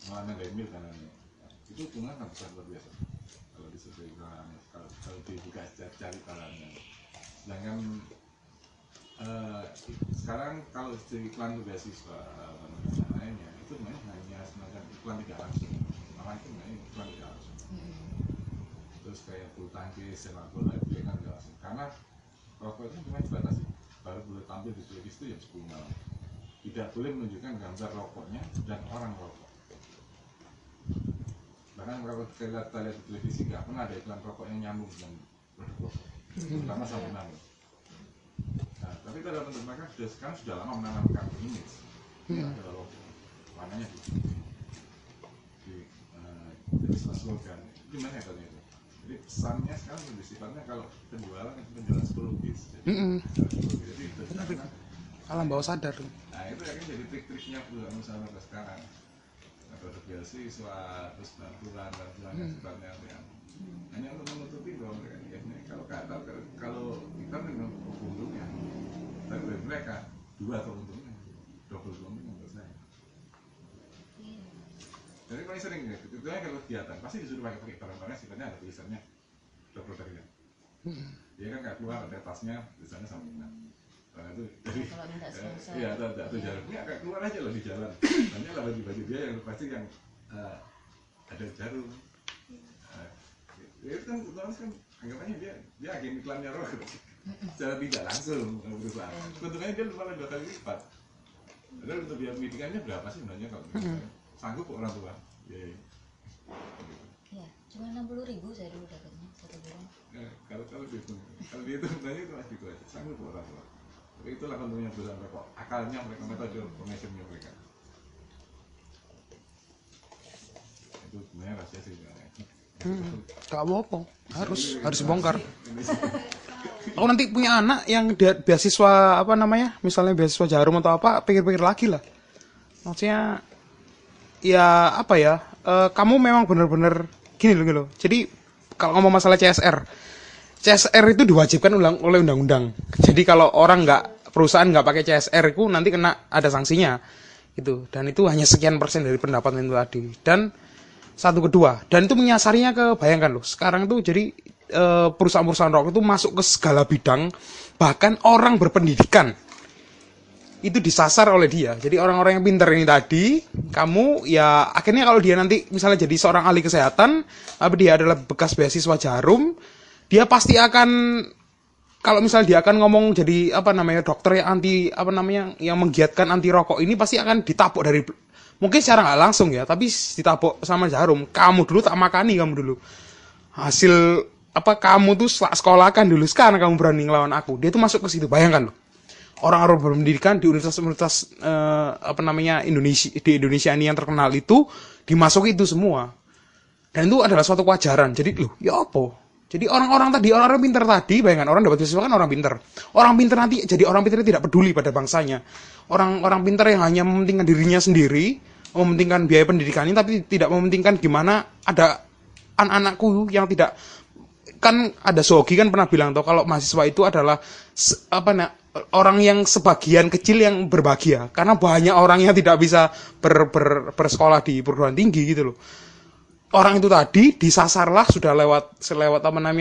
Malah ngambil karena itu hitungan kan besar luar biasa kalau disebut kalau dibuka cari talannya. Sedangkan sekarang kalau di iklan beasiswa lainnya itu hanya semacam iklan tidak langsung, malah itu iklan tidak langsung. Terus kayak bulu tangkis, sepak bola itu kan tidak langsung, karena rokok itu cuma dibatasi baru boleh tampil di televisi itu jam 10 malam, tidak boleh menunjukkan gambar rokoknya dan orang rokok. Bahkan kalau kita lihat di televisi nggak pernah ada iklan rokok yang nyambung dengan produk rokok, terutama Sampurna. Nah, tapi pada bentuk mereka sekarang sudah lama menanamkan image. Ini adalah rokok, warnanya jadi slogan. Gimana ya tadi itu? Jadi pesannya sekarang lebih sifatnya kalau penjualan psikologis. Jadi
alam bawah sadar.
Nah itu yang jadi trik-triknya perusahaan sekarang. Produk beasiswa, terus bantuan yang sifatnya hanya untuk menutupi bahwa mereka kalau kita memang untungnya, tapi bagi mereka dua atau untungnya, double untungnya menurut saya. Jadi paling sering gitu, itu kalau kegiatan pasti disuruh pakai barang-barang sifatnya ada tulisannya produknya. Dia kan nggak keluar ada tasnya tulisannya Sampurna. Nah itu jadi iya ada jarumnya agak keluar aja loh di jalan. Banyak lah baju-baju dia yang pasti yang ada jarum. Itu kan otomatis kan anggapannya dia agen iklannya rokok secara tidak langsung berusaha. Keuntungannya dia malah 2 kali lipat. Padahal untuk biaya pendidikannya berapa sih sebenarnya kalau sanggup orang tua? Ya,
cuma 60.000 saya dulu dapatnya 1 bulan.
Kalau dia itu sebenarnya itu masih itu aja, sanggup orang tua. Tapi itulah untungnya perusahaan rokok, akalnya mereka, metode penghasilnya mereka. Itu sebenarnya rahasia sih sebenarnya.
Gak apa-apa, harus bongkar. Aku nanti punya anak yang beasiswa apa namanya, misalnya beasiswa Jarum atau apa, pikir-pikir lagi lah. Maksudnya, ya apa ya? Kamu memang benar-benar gini loh. Jadi kalau ngomong masalah CSR itu diwajibkan oleh undang-undang. Jadi kalau perusahaan nggak pakai CSR itu nanti kena ada sanksinya, gitu. Dan itu hanya sekian persen dari pendapatan itu tadi. Dan satu kedua, dan itu menyasarnya ke, bayangkan loh, sekarang tuh jadi perusahaan-perusahaan rokok itu masuk ke segala bidang, bahkan orang berpendidikan itu disasar oleh dia. Jadi orang-orang yang pintar ini tadi, kamu ya akhirnya kalau dia nanti misalnya jadi seorang ahli kesehatan, tapi dia adalah bekas beasiswa Jarum, dia pasti akan, kalau misalnya dia akan ngomong jadi dokter yang yang menggiatkan anti rokok ini, pasti akan ditabok dari, mungkin secara nggak langsung ya, tapi ditabok sama Jarum. Kamu dulu tak makani, kamu dulu hasil kamu tuh sekolahkan dulu, sekarang kamu berani ngelawan aku. Dia tuh masuk ke situ, bayangkan loh. Orang-orang berpendidikan di universitas Indonesia, di Indonesia ini yang terkenal itu dimasuki itu semua, dan itu adalah suatu kewajaran. Jadi loh, ya apa? Jadi orang-orang pintar tadi, bayangkan orang dapat beasiswa kan orang pintar nanti jadi orang pintar tidak peduli pada bangsanya. Orang pintar yang hanya mementingkan dirinya sendiri, mementingkan biaya pendidikannya, tapi tidak mementingkan gimana ada anak-anakku yang tidak. Kan ada Sogi kan pernah bilang kalau mahasiswa itu adalah orang yang sebagian kecil yang berbahagia, karena banyak orang yang tidak bisa bersekolah di perguruan tinggi gitu loh. Orang itu tadi disasarlah sudah lewat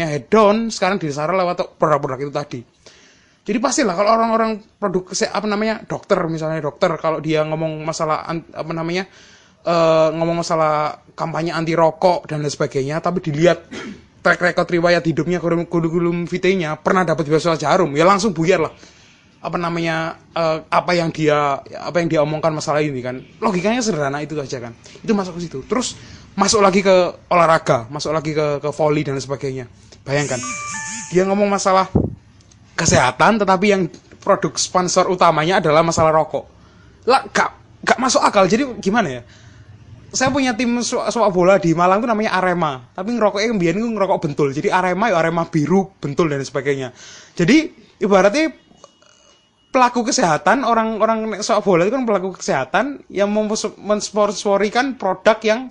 head down, sekarang disasar lewat produk-produk itu tadi. Jadi pastilah kalau orang-orang produk dokter misalnya, kalau dia ngomong masalah ngomong masalah kampanye anti rokok dan lain sebagainya, tapi dilihat track record riwayat hidupnya, kurikulum vitae-nya pernah dapat beasiswa Jarum, ya langsung buyar lah. Apa yang dia omongkan masalah ini kan. Logikanya sederhana itu aja kan. Itu masuk ke situ. Terus masuk lagi ke olahraga, masuk lagi ke volley dan sebagainya. Bayangkan. Dia ngomong masalah kesehatan, tetapi yang produk sponsor utamanya adalah masalah rokok. Lah gak masuk akal. Jadi gimana ya? Saya punya tim sepak bola di Malang itu namanya Arema, tapi ngerokoknya kemudian itu ngerokok bentul. Jadi Arema ya Arema biru bentul dan sebagainya. Jadi ibaratnya pelaku kesehatan, orang sepak bola itu kan pelaku kesehatan yang mensponsorikan produk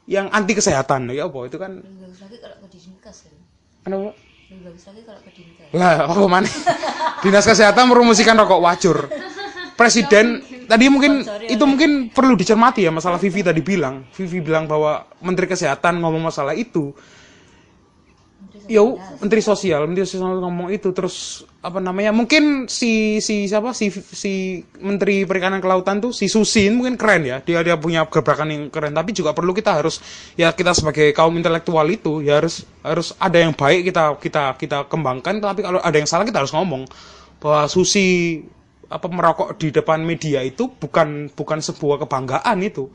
yang anti kesehatan. Ya apa itu kan?
Lebih bagus lagi kalau ke Dinkes kan.
Kenapa?
Lebih bagus lagi kalau ke Dinkes.
Lah, apa mana? Dinas Kesehatan merumusikan rokok wajur. Presiden tadi mungkin itu mungkin perlu dicermati ya masalah Vivi tadi bilang. Vivi bilang bahwa Menteri Kesehatan ngomong masalah itu. Menteri Sosial ngomong itu, terus mungkin si Menteri Perikanan Kelautan tuh si Susin mungkin keren ya, dia punya gebrakan yang keren, tapi juga perlu kita sebagai kaum intelektual itu ya harus ada yang baik kita kembangkan, tapi kalau ada yang salah kita harus ngomong bahwa Susi merokok di depan media itu bukan sebuah kebanggaan, itu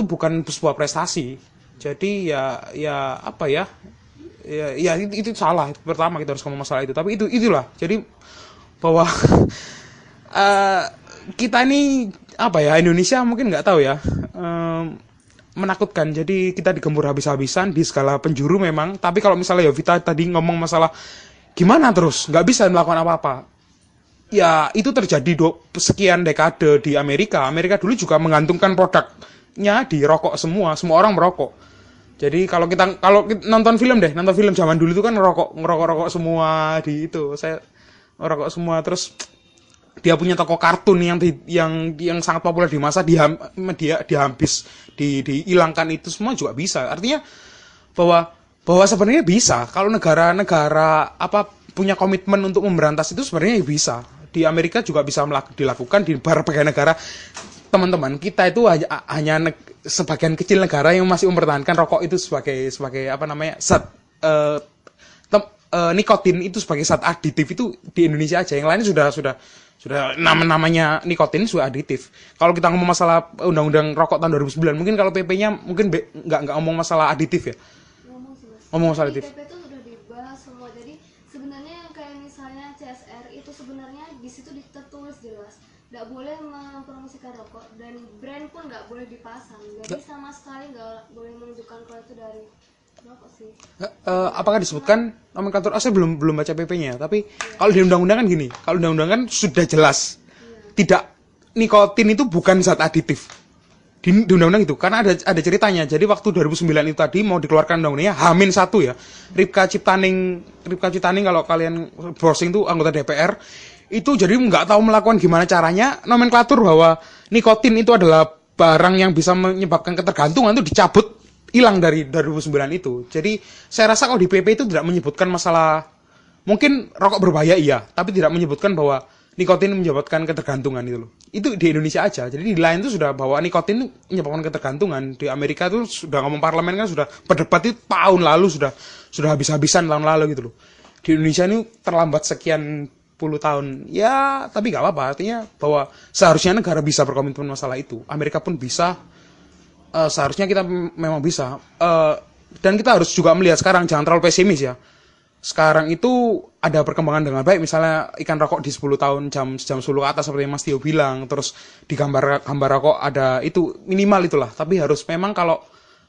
bukan sebuah prestasi. Jadi itu salah. Pertama kita harus ngomong masalah itu, tapi itulah. Jadi bahwa kita ini Indonesia mungkin nggak tahu ya, menakutkan. Jadi kita digempur habis-habisan di segala penjuru memang. Tapi kalau misalnya Vita tadi ngomong masalah gimana terus nggak bisa melakukan apa-apa, ya itu terjadi sekian dekade di Amerika. Amerika dulu juga menggantungkan produknya di rokok, semua orang merokok. Jadi kalau kita nonton film zaman dulu itu kan ngerokok semua di itu. Saya ngerokok semua, terus dia punya toko kartun yang sangat populer di masa dihilangkan itu semua juga bisa. Artinya bahwa sebenarnya bisa kalau negara-negara punya komitmen untuk memberantas itu, sebenarnya bisa. Di Amerika juga bisa dilakukan, di berbagai negara. teman-teman, kita itu hanya sebagian kecil negara yang masih mempertahankan rokok itu sebagai apa namanya zat nikotin itu sebagai zat aditif itu di Indonesia aja. Yang lainnya sudah namanya nikotin sudah aditif. Kalau kita ngomong masalah undang-undang rokok tahun 2009, mungkin kalau PP-nya mungkin nggak ngomong masalah aditif ya.
Ngomong sih, Mas.
Ngomong masalah
Di
aditif.
PP itu sudah dibahas semua. Jadi sebenarnya yang kayak misalnya CSR itu sebenarnya di situ tertulis jelas nggak boleh mempromosikan rokok dan brand pun nggak boleh dipasang. Jadi sama sekali nggak boleh menunjukkan kalau itu dari rokok sih.
Apakah disebutkan nomenklatur? Saya belum baca PP-nya, tapi kalau di undang-undang kan gini, kalau undang-undang kan sudah jelas tidak, nikotin itu bukan zat aditif di undang-undang itu, karena ada ceritanya. Jadi waktu 2009 itu tadi mau dikeluarkan undang-undangnya H-1 ya, Ripka Ciptaning kalau kalian browsing tuh anggota DPR itu, jadi nggak tahu melakukan gimana caranya nomenklatur bahwa nikotin itu adalah barang yang bisa menyebabkan ketergantungan itu dicabut, hilang dari 2009 itu. Jadi saya rasa kalau di PP itu tidak menyebutkan masalah, mungkin rokok berbahaya iya, tapi tidak menyebutkan bahwa nikotin menyebabkan ketergantungan itu loh. Itu di Indonesia aja. Jadi di lain itu sudah bahwa nikotin menyebabkan ketergantungan. Di Amerika itu sudah ngomong, parlemen kan sudah berdebat itu tahun lalu, sudah habis-habisan tahun lalu gitu loh. Di Indonesia ini terlambat sekian puluh tahun. Ya, tapi gak apa-apa. Artinya bahwa seharusnya negara bisa berkomitmen masalah itu. Amerika pun bisa. Seharusnya kita memang bisa. Dan kita harus juga melihat sekarang, jangan terlalu pesimis ya. Sekarang itu ada perkembangan dengan baik, misalnya ikan rokok di 10 tahun jam 10 ke atas seperti Mas Tio bilang, terus di gambar rokok ada itu, minimal itulah. Tapi harus memang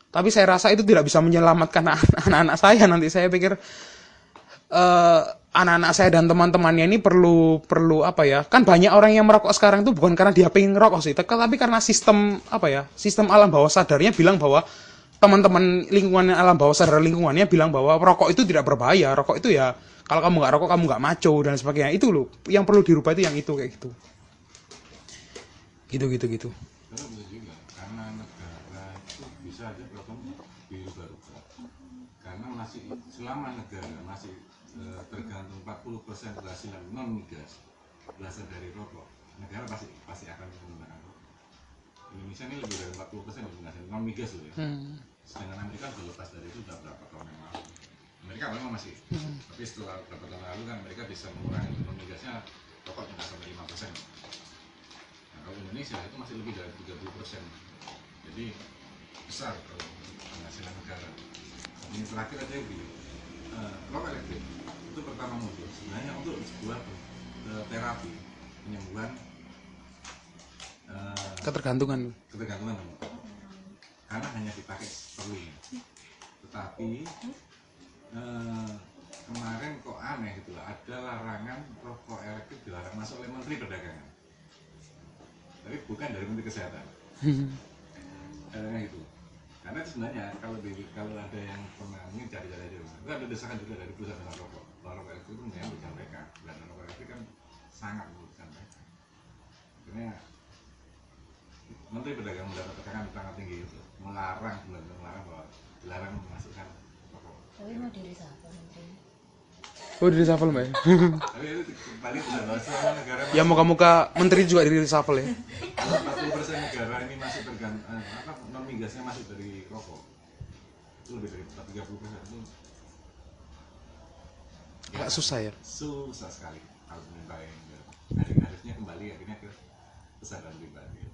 tapi saya rasa itu tidak bisa menyelamatkan anak-anak saya. Nanti saya pikir anak-anak saya dan teman-temannya ini perlu apa ya, kan banyak orang yang merokok sekarang itu bukan karena dia pengen ngerokok sih, tapi karena sistem alam bawah sadarnya bilang bahwa, teman-teman lingkungan alam bawah sadar lingkungannya bilang bahwa rokok itu tidak berbahaya, rokok itu ya kalau kamu nggak rokok kamu nggak maco dan sebagainya. Itu loh yang perlu dirubah, itu yang itu kayak gitu. Gitu.
Karena bisa juga, karena negara itu bisa aja program dirubah-rubah. Karena masih selama negara masih tergantung 40% penghasilan non migas berasal dari rokok, negara pasti akan menggunakan rokok. Indonesia ini lebih dari 40% penghasilan non migas loh ya. Sedangkan Amerika sudah lepas dari itu sudah berapa tahun yang lalu. Amerika memang masih, tapi setelah beberapa tahun lalu kan mereka bisa mengurangi non migasnya, rokok tidak sampai 5%. Nah, kalau Indonesia itu masih lebih dari 30%. Jadi besar kalau penghasilan negara. Ini terakhir aja di rokok elektrik itu pertama muncul sebenarnya untuk sebuah terapi penyembuhan
Ketergantungan.
Karena hanya dipakai perlunya. Tetapi kemarin kok aneh gitu, ada larangan rokok elektrik dilarang masuk oleh Menteri Perdagangan, tapi bukan dari Menteri Kesehatan. Gitu. Karena sebenarnya kalau ada yang pernah mungkin cari-cari aja, itu ada desakan juga dari perusahaan rokok. Bahwa rokok elektrik itu merugikan mereka, dan rokok elektrik kan sangat merugikan mereka. Akhirnya Menteri Perdagangan mendapat tekanan sangat tinggi itu, melarang bahwa dilarang memasukkan rokok.
Tapi mau di reshuffle menteri.
Oh, di reshuffle mbak.
Tapi itu kembali pada bahasa negara.
Ya moga-moga menteri juga di reshuffle ya.
40% negara ini masih tergantung non migasnya masuk dari rokok. Itu lebih dari 30% itu.
Agak susah ya.
Susah sekali kalau minta yang harusnya kembali akhirnya ke kesadaran pribadi.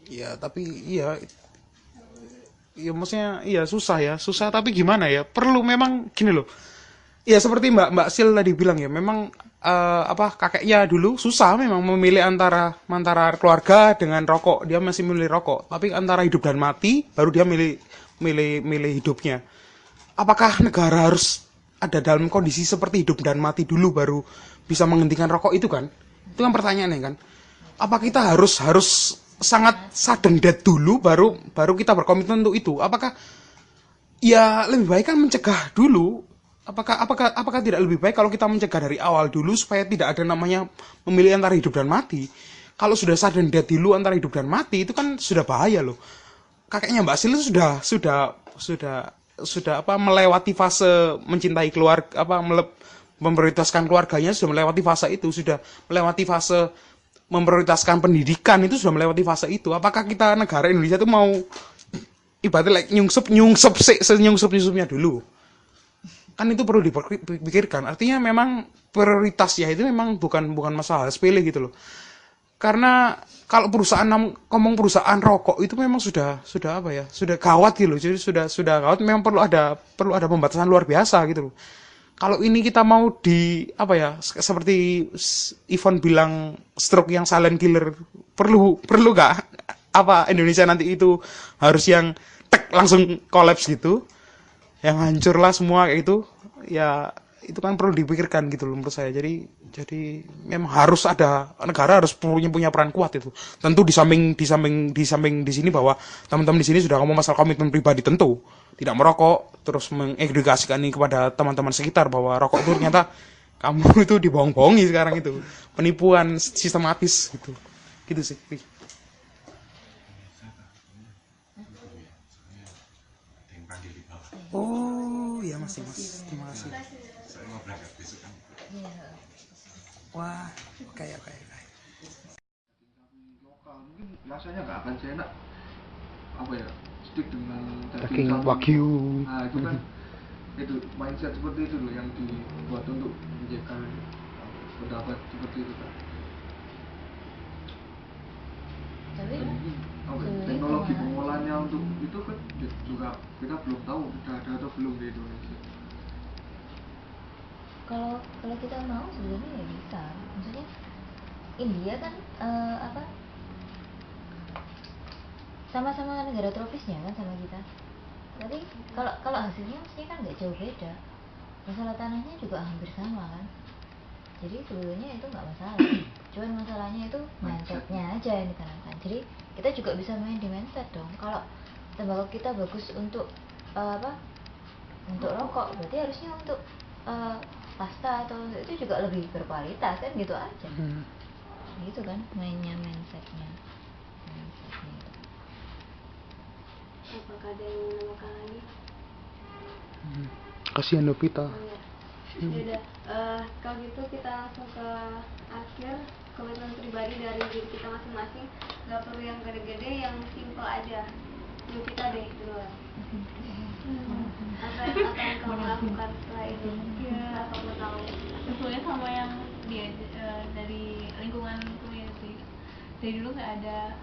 Ya tapi iya maksudnya iya susah tapi gimana ya, perlu memang gini loh ya, seperti Mbak Sil tadi bilang ya, memang kakeknya dulu susah memang memilih antara keluarga dengan rokok, dia masih memilih rokok, tapi antara hidup dan mati baru dia milih hidupnya. Apakah negara harus ada dalam kondisi seperti hidup dan mati dulu baru bisa menghentikan rokok itu kan pertanyaannya kan. Apa kita harus sangat sudden death dulu baru kita berkomitmen untuk itu? Apakah ya lebih baik kan mencegah dulu? Apakah tidak lebih baik kalau kita mencegah dari awal dulu supaya tidak ada namanya memilih antara hidup dan mati? Kalau sudah sudden death dulu antara hidup dan mati itu kan sudah bahaya loh. Kakeknya Mbak Sil sudah melewati fase mencintai keluarga, memprioritaskan keluarganya, sudah melewati fase itu, sudah melewati fase memprioritaskan pendidikan itu sudah melewati fase itu. Apakah kita negara Indonesia itu mau ibaratnya like nyungsupnya dulu? Kan itu perlu dipikirkan. Artinya memang prioritasnya itu memang bukan masalah sepele gitu loh. Karena kalau ngomong perusahaan rokok itu memang sudah apa ya? Sudah gawat gitu loh. Jadi sudah gawat, memang perlu ada pembatasan luar biasa gitu loh. Kalau ini kita mau apa ya, seperti Ivan bilang stroke yang silent killer, perlu nggak apa Indonesia nanti itu harus yang langsung kolaps gitu, yang hancur lah semua kayak gitu, ya itu kan perlu dipikirkan gitu loh menurut saya. Jadi memang harus ada, negara harus punya peran kuat itu. Tentu di samping di sini bahwa teman-teman di sini sudah ngomong masalah komitmen pribadi, tentu tidak merokok, terus mengedukasikan ini kepada teman-teman sekitar bahwa rokok itu ternyata kamu itu dibohong-bohongi sekarang itu, penipuan sistematis gitu sih. Oh ya mas, terima kasih.
Saya mau berangkat besok kan.
Wah, oke.
Lokal mungkin rasanya nggak akan seenak apa ya, stick dengan
Daging
sapi.
wagyu.
Nah itu kan itu mindset seperti itu loh yang dibuat untuk menjaga pendapat seperti itu kan.
Tapi
Dan ini teknologi pengolahannya untuk itu kan juga kita belum tahu sudah ada atau belum di Indonesia.
kalau kita mau sebenarnya ya bisa. Maksudnya India kan sama-sama negara tropisnya kan sama kita. Tapi kalau hasilnya mestinya kan nggak jauh beda. Masalah tanahnya juga hampir sama kan. Jadi sebetulnya itu nggak masalah. Cuman masalahnya itu mindsetnya aja yang ditanamkan. Jadi kita juga bisa main di mindset dong. Kalau tembakau kita bagus untuk untuk rokok, berarti harusnya untuk pasta atau itu juga lebih berkualitas kan, gitu aja. Gitu kan mainnya mindsetnya itu.
Apakah ada yang menambahkan lagi?
Kasihan Novita.
Yaudah, kalau gitu kita langsung ke akhir. Komitmen pribadi dari diri kita masing-masing, nggak perlu yang gede-gede, yang simple aja. Yuk kita deh duluan. Apa yang kamu lakukan setelah ini?
Ya,
Kamu tahu?
sesuai sama yang dia dari lingkungan community. Dari dulu nggak ada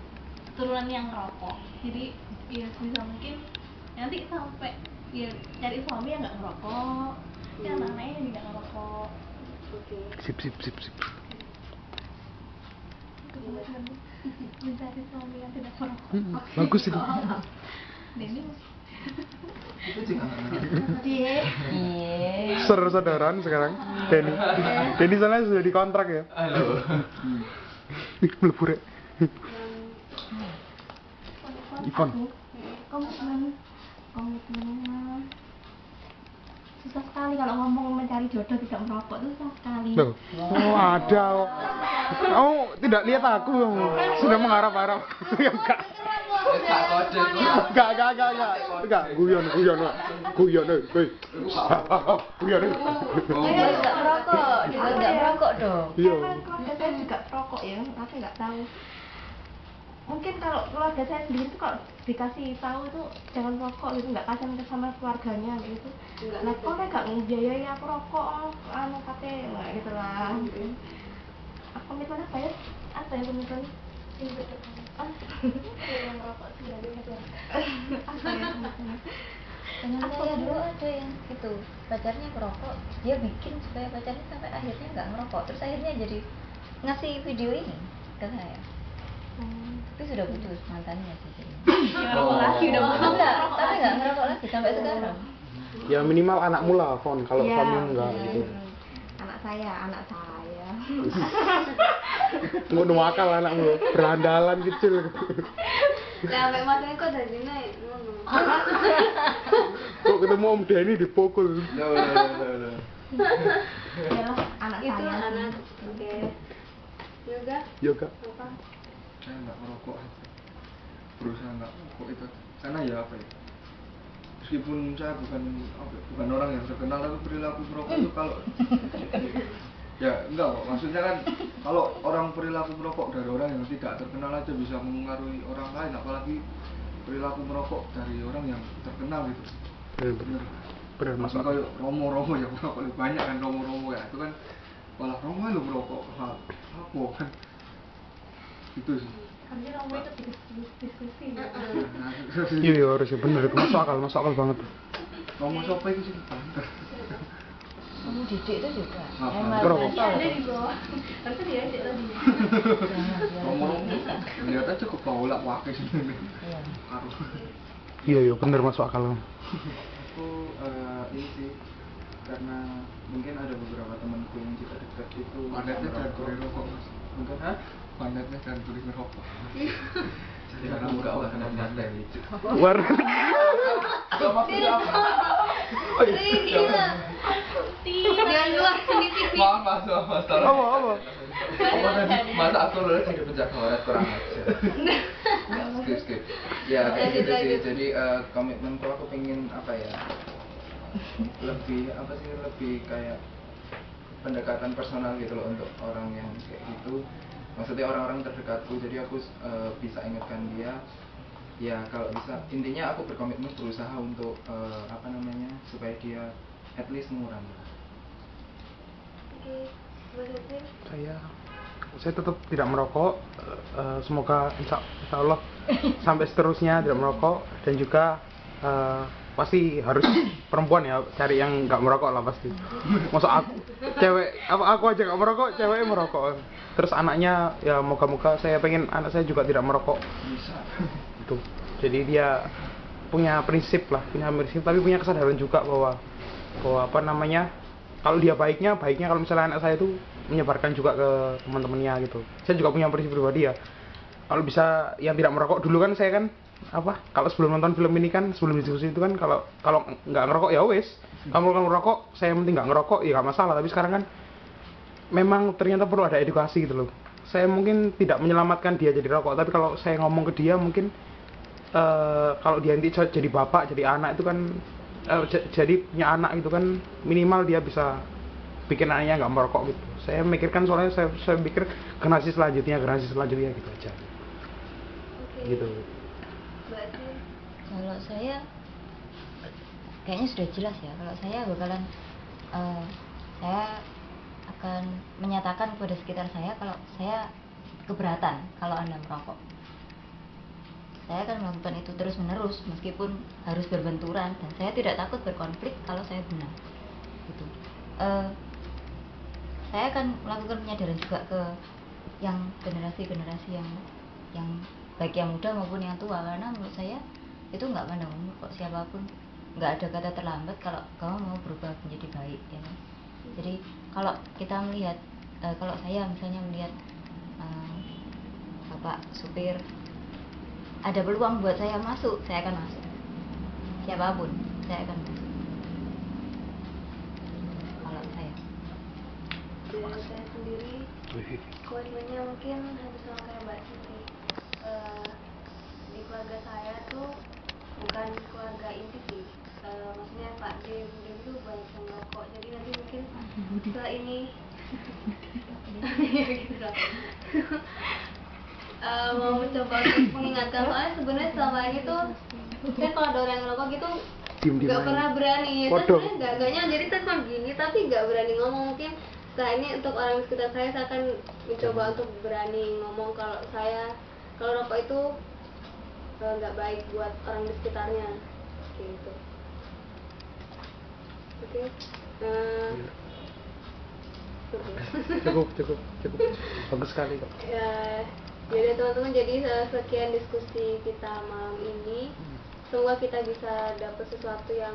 turunan yang rokok, jadi ya sebisa mungkin nanti sampai ya cari suami yang nggak ngerokok, ya anak-anaknya juga nggak ngerokok.
Oke.
Sip.
Mencari suami yang tidak merokok.
Bagus itu.
Denny
Itu juga
Iya.
Saudaraan sekarang. Denny soalnya sudah dikontrak ya.
halo.
Melebur. Ivan.
Komitmennya susah sekali kalau ngomong mencari jodoh tidak merokok itu susah sekali.
Loh. Oh, ada. Kamu tidak lihat aku sudah mengharap-harap. Enggak. Enggak. Guyon. Guyon.
Dia nggak merokok, juga nggak merokok dong.
Iya.
Kan keluarga saya juga perokok ya, tapi nggak tahu. Mungkin kalau keluarga saya sendiri tuh kalau dikasih tahu itu jangan rokok gitu, nggak kasihan sama keluarganya gitu. Nah, kok nggak ngebiayai aku rokok, kate nggak gitu lah. Komitmen apa ya? Apa ya komitmen?
Yang merokok sudah belajar.
Apa ya komitmennya?
Teman saya dulu ada yang itu pacarnya perokok, dia bikin supaya pacarnya sampai akhirnya nggak ngerokok, terus akhirnya jadi ngasih video ini ke saya. Tapi sudah putus mantannya sih jadi.
ngerokok lagi udah
Enggak, tapi nggak ngerokok lagi sampai sekarang.
Ya minimal anakmu lah, Fon. Kalau
Iya,
suami enggak
iya.
gitu.
Anak saya.
Mau nuakal anakmu, berandalan kecil.
Nah, sampai masanya kok dari naik.
Kok ketemu Om Denny dipukul.
Loh.
Iyalah, anak
Itu
saya.
anak. Oke. Yoga?
Yoga.
Apa?
Saya nggak merokok aja. Berusaha nggak merokok itu karena ya apa ya, meskipun saya bukan orang yang terkenal, tapi perilaku merokok itu kalau Ya enggak kok, maksudnya kan kalau orang perilaku merokok dari orang yang tidak terkenal aja bisa mempengaruhi orang lain, apalagi perilaku merokok dari orang yang terkenal gitu.
Bener masuk akal.
Kayak romo-romo ya merokok lebih banyak kan, romo-romo ya itu kan malah romo lo merokok apa kan itu sih.
Kami romo itu diskusi ya.
Iya harus ya bener, itu masuk akal banget.
Romo siapa itu sih?
Kamu didik itu juga.
Ngerokok.
Iya ada di bawah. Harusnya diajak tadi.
Romo-romo lihat aja ke bawah wakai sih ini.
Iya.
Karo.
Iya bener masuk akal.
Aku ini sih karena mungkin ada beberapa temanku yang juga dekat itu
Mandatnya jangan boleh rokok mas.
mungkin
Mandatnya jangan boleh ngerokok.
jadi aku nggak akan ada itu.
War.
Gak maksudnya apa?
Jangan luar sedikit nih.
Maaf.
Apa?
Masa aku lulus jadi penjaga horat kurang aja. Skip. Ya kayak gitu sih. Jadi komitmenku aku pengen apa ya? Lebih kayak pendekatan personal gitu loh untuk orang yang kayak gitu. Maksudnya orang-orang terdekatku. Jadi aku bisa ingatkan dia. Ya kalau bisa intinya aku berkomitmen berusaha untuk supaya dia at least mengurangi.
Oke, Mas Edwin.
Saya tetap tidak merokok. Semoga insya Allah sampai seterusnya tidak merokok, dan juga pasti harus perempuan ya, cari yang nggak merokok lah pasti. Masa aku aja nggak merokok, ceweknya merokok. Terus anaknya ya moga-moga, saya pengen anak saya juga tidak merokok.
Bisa.
Itu. Jadi dia punya prinsip, tapi punya kesadaran juga bahwa kalau dia baiknya kalau misalnya anak saya itu menyebarkan juga ke teman-temannya gitu. Saya juga punya prinsip pribadi ya. Kalau bisa yang tidak merokok dulu kan, saya kan kalau sebelum nonton film ini kan, sebelum diskusi itu kan, kalau nggak ngerokok ya wes. Kalau ngerokok, saya penting nggak ngerokok ya nggak masalah. Tapi sekarang kan memang ternyata perlu ada edukasi gitu loh. Saya mungkin tidak menyelamatkan dia jadi rokok, tapi kalau saya ngomong ke dia mungkin kalau dia nanti jadi bapak, jadi anak itu kan jadi punya anak itu kan, minimal dia bisa bikin anaknya nggak merokok gitu. Saya mikirkan, soalnya saya pikir generasi selanjutnya gitu aja.
Oke.
Gitu.
Mbak Edwin.
Kalau saya kayaknya sudah jelas ya. Kalau saya bakalan saya akan menyatakan kepada sekitar saya kalau saya keberatan kalau Anda merokok. Saya akan melakukan itu terus-menerus meskipun harus berbenturan, dan saya tidak takut berkonflik kalau saya benar. Gitu. Saya akan melakukan penyadaran juga ke yang generasi yang baik yang muda maupun yang tua, karena menurut saya itu nggak pandang umur kok, siapapun. Nggak ada kata terlambat kalau kamu mau berubah menjadi baik ya kan? Jadi kalau kita melihat kalau saya misalnya melihat bapak supir ada peluang buat saya masuk, saya akan masuk. Siapapun saya akan masuk. Kalau saya
Dari saya sendiri, komitmennya mungkin hampir sama kayak Mbak Siti. Di keluarga saya tuh bukan keluarga inti sih. Maksudnya Pak D, Budi itu banyak yang merokok. Jadi nanti mungkin setelah ini gitu loh. Mau mencoba untuk mengingatkan, soalnya sebenarnya selama ini tuh kan kalau ada orang yang ngerokok gitu nggak pernah berani ya kan, sebenarnya nggaknya jadi tetap gini tapi nggak berani ngomong. Mungkin setelah ini untuk orang di sekitar saya akan mencoba untuk berani ngomong kalau rokok itu nggak baik buat orang di sekitarnya gitu. Oke.
Cukup bagus sekali kok.
Jadi teman-teman, jadi sekian diskusi kita malam ini. Semoga kita bisa dapat sesuatu yang